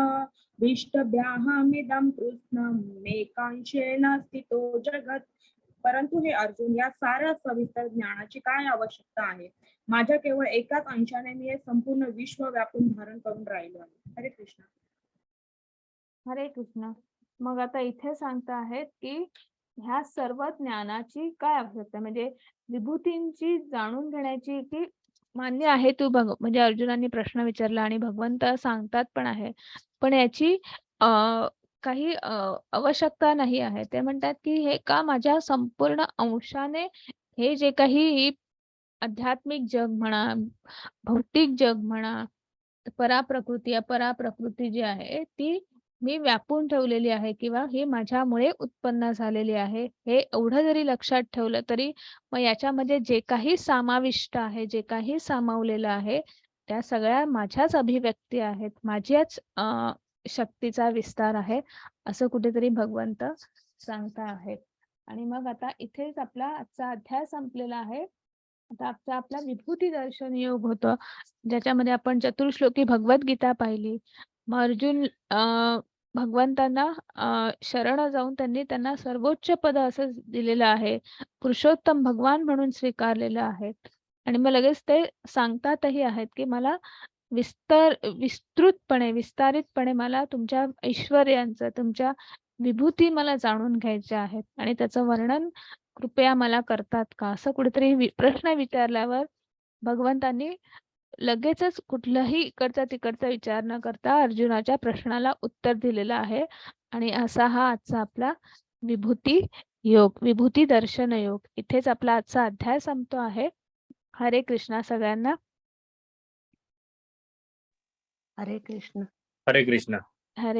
विष्टभ्याहमिदं कृष्णं मेकांशेन स्थितो जगत्. परंतु हे अर्जुन, या साऱ्या सविस्तर ज्ञानाची काय आवश्यकता आहे? माझ्या केवळ एकाच अंशाने मी हे संपूर्ण विश्व व्यापून धारण करून राहिलो आहे. हरे कृष्ण. हरे कृष्ण. मग आता इथे सांगता आहेत की ह्या सर्व ज्ञानाची काय आवश्यकता, म्हणजे विभूतींची जाणून घेण्याची की मान्य आहे तू म्हणजे अर्जुनांनी प्रश्न विचारला आणि भगवंत सांगतात पण आहे, पण याची काही आवश्यकता नाही आहे. ते म्हणतात की हे का माझ्या संपूर्ण अंशाने हे जे काही आध्यात्मिक जग म्हणा, भौतिक जग म्हणा, पराप्रकृती अपराप्रकृती जी आहे ती मी व्यापून ठेवलेली आहे किंवा हे माझ्यामुळे उत्पन्न झालेली आहे. हे एवढं जरी लक्षात ठेवलं तरी मग याच्यामध्ये जे काही समाविष्ट आहे, जे काही सामावलेलं आहे त्या सगळ्या माझ्याच अभिव्यक्ती आहेत, माझ्याच शक्तीचा विस्तार आहे असं कुठेतरी भगवंत सांगता आहेत. आणि मग आता इथेच आपला आजचा अध्याय संपलेला आहे. आता आपला विभूती दर्शन योग होतं, ज्याच्यामध्ये आपण चतुर्श्लोकी भगवद्गीता पाहिली. मग अर्जुन भगवंतांना शरण जाऊन त्यांना सर्वोच्च पद असं दिलेलं आहे, पुरुषोत्तम भगवान म्हणून स्वीकारलेलं आहे. आणि मग लगेच ते सांगतातही आहेत की मला विस्तारितपणे मला तुमच्या ऐश्वर्यांचं, तुमच्या विभूती मला जाणून घ्यायच्या आहेत आणि त्याचं वर्णन कृपया मला करतात का, असं कुठेतरी प्रश्न विचारल्यावर भगवंतांनी लगेचच कुठलाही इकडचा तिकडचा विचार न करता अर्जुनाच्या प्रश्नाला उत्तर दिलेलं आहे. आणि असा हा आजचा आपला विभूती योग, विभूती दर्शन योग, इथेच आपला आजचा अध्याय संपतो आहे. हरे कृष्णा सगळ्यांना. हरे कृष्ण. हरे कृष्ण. हरे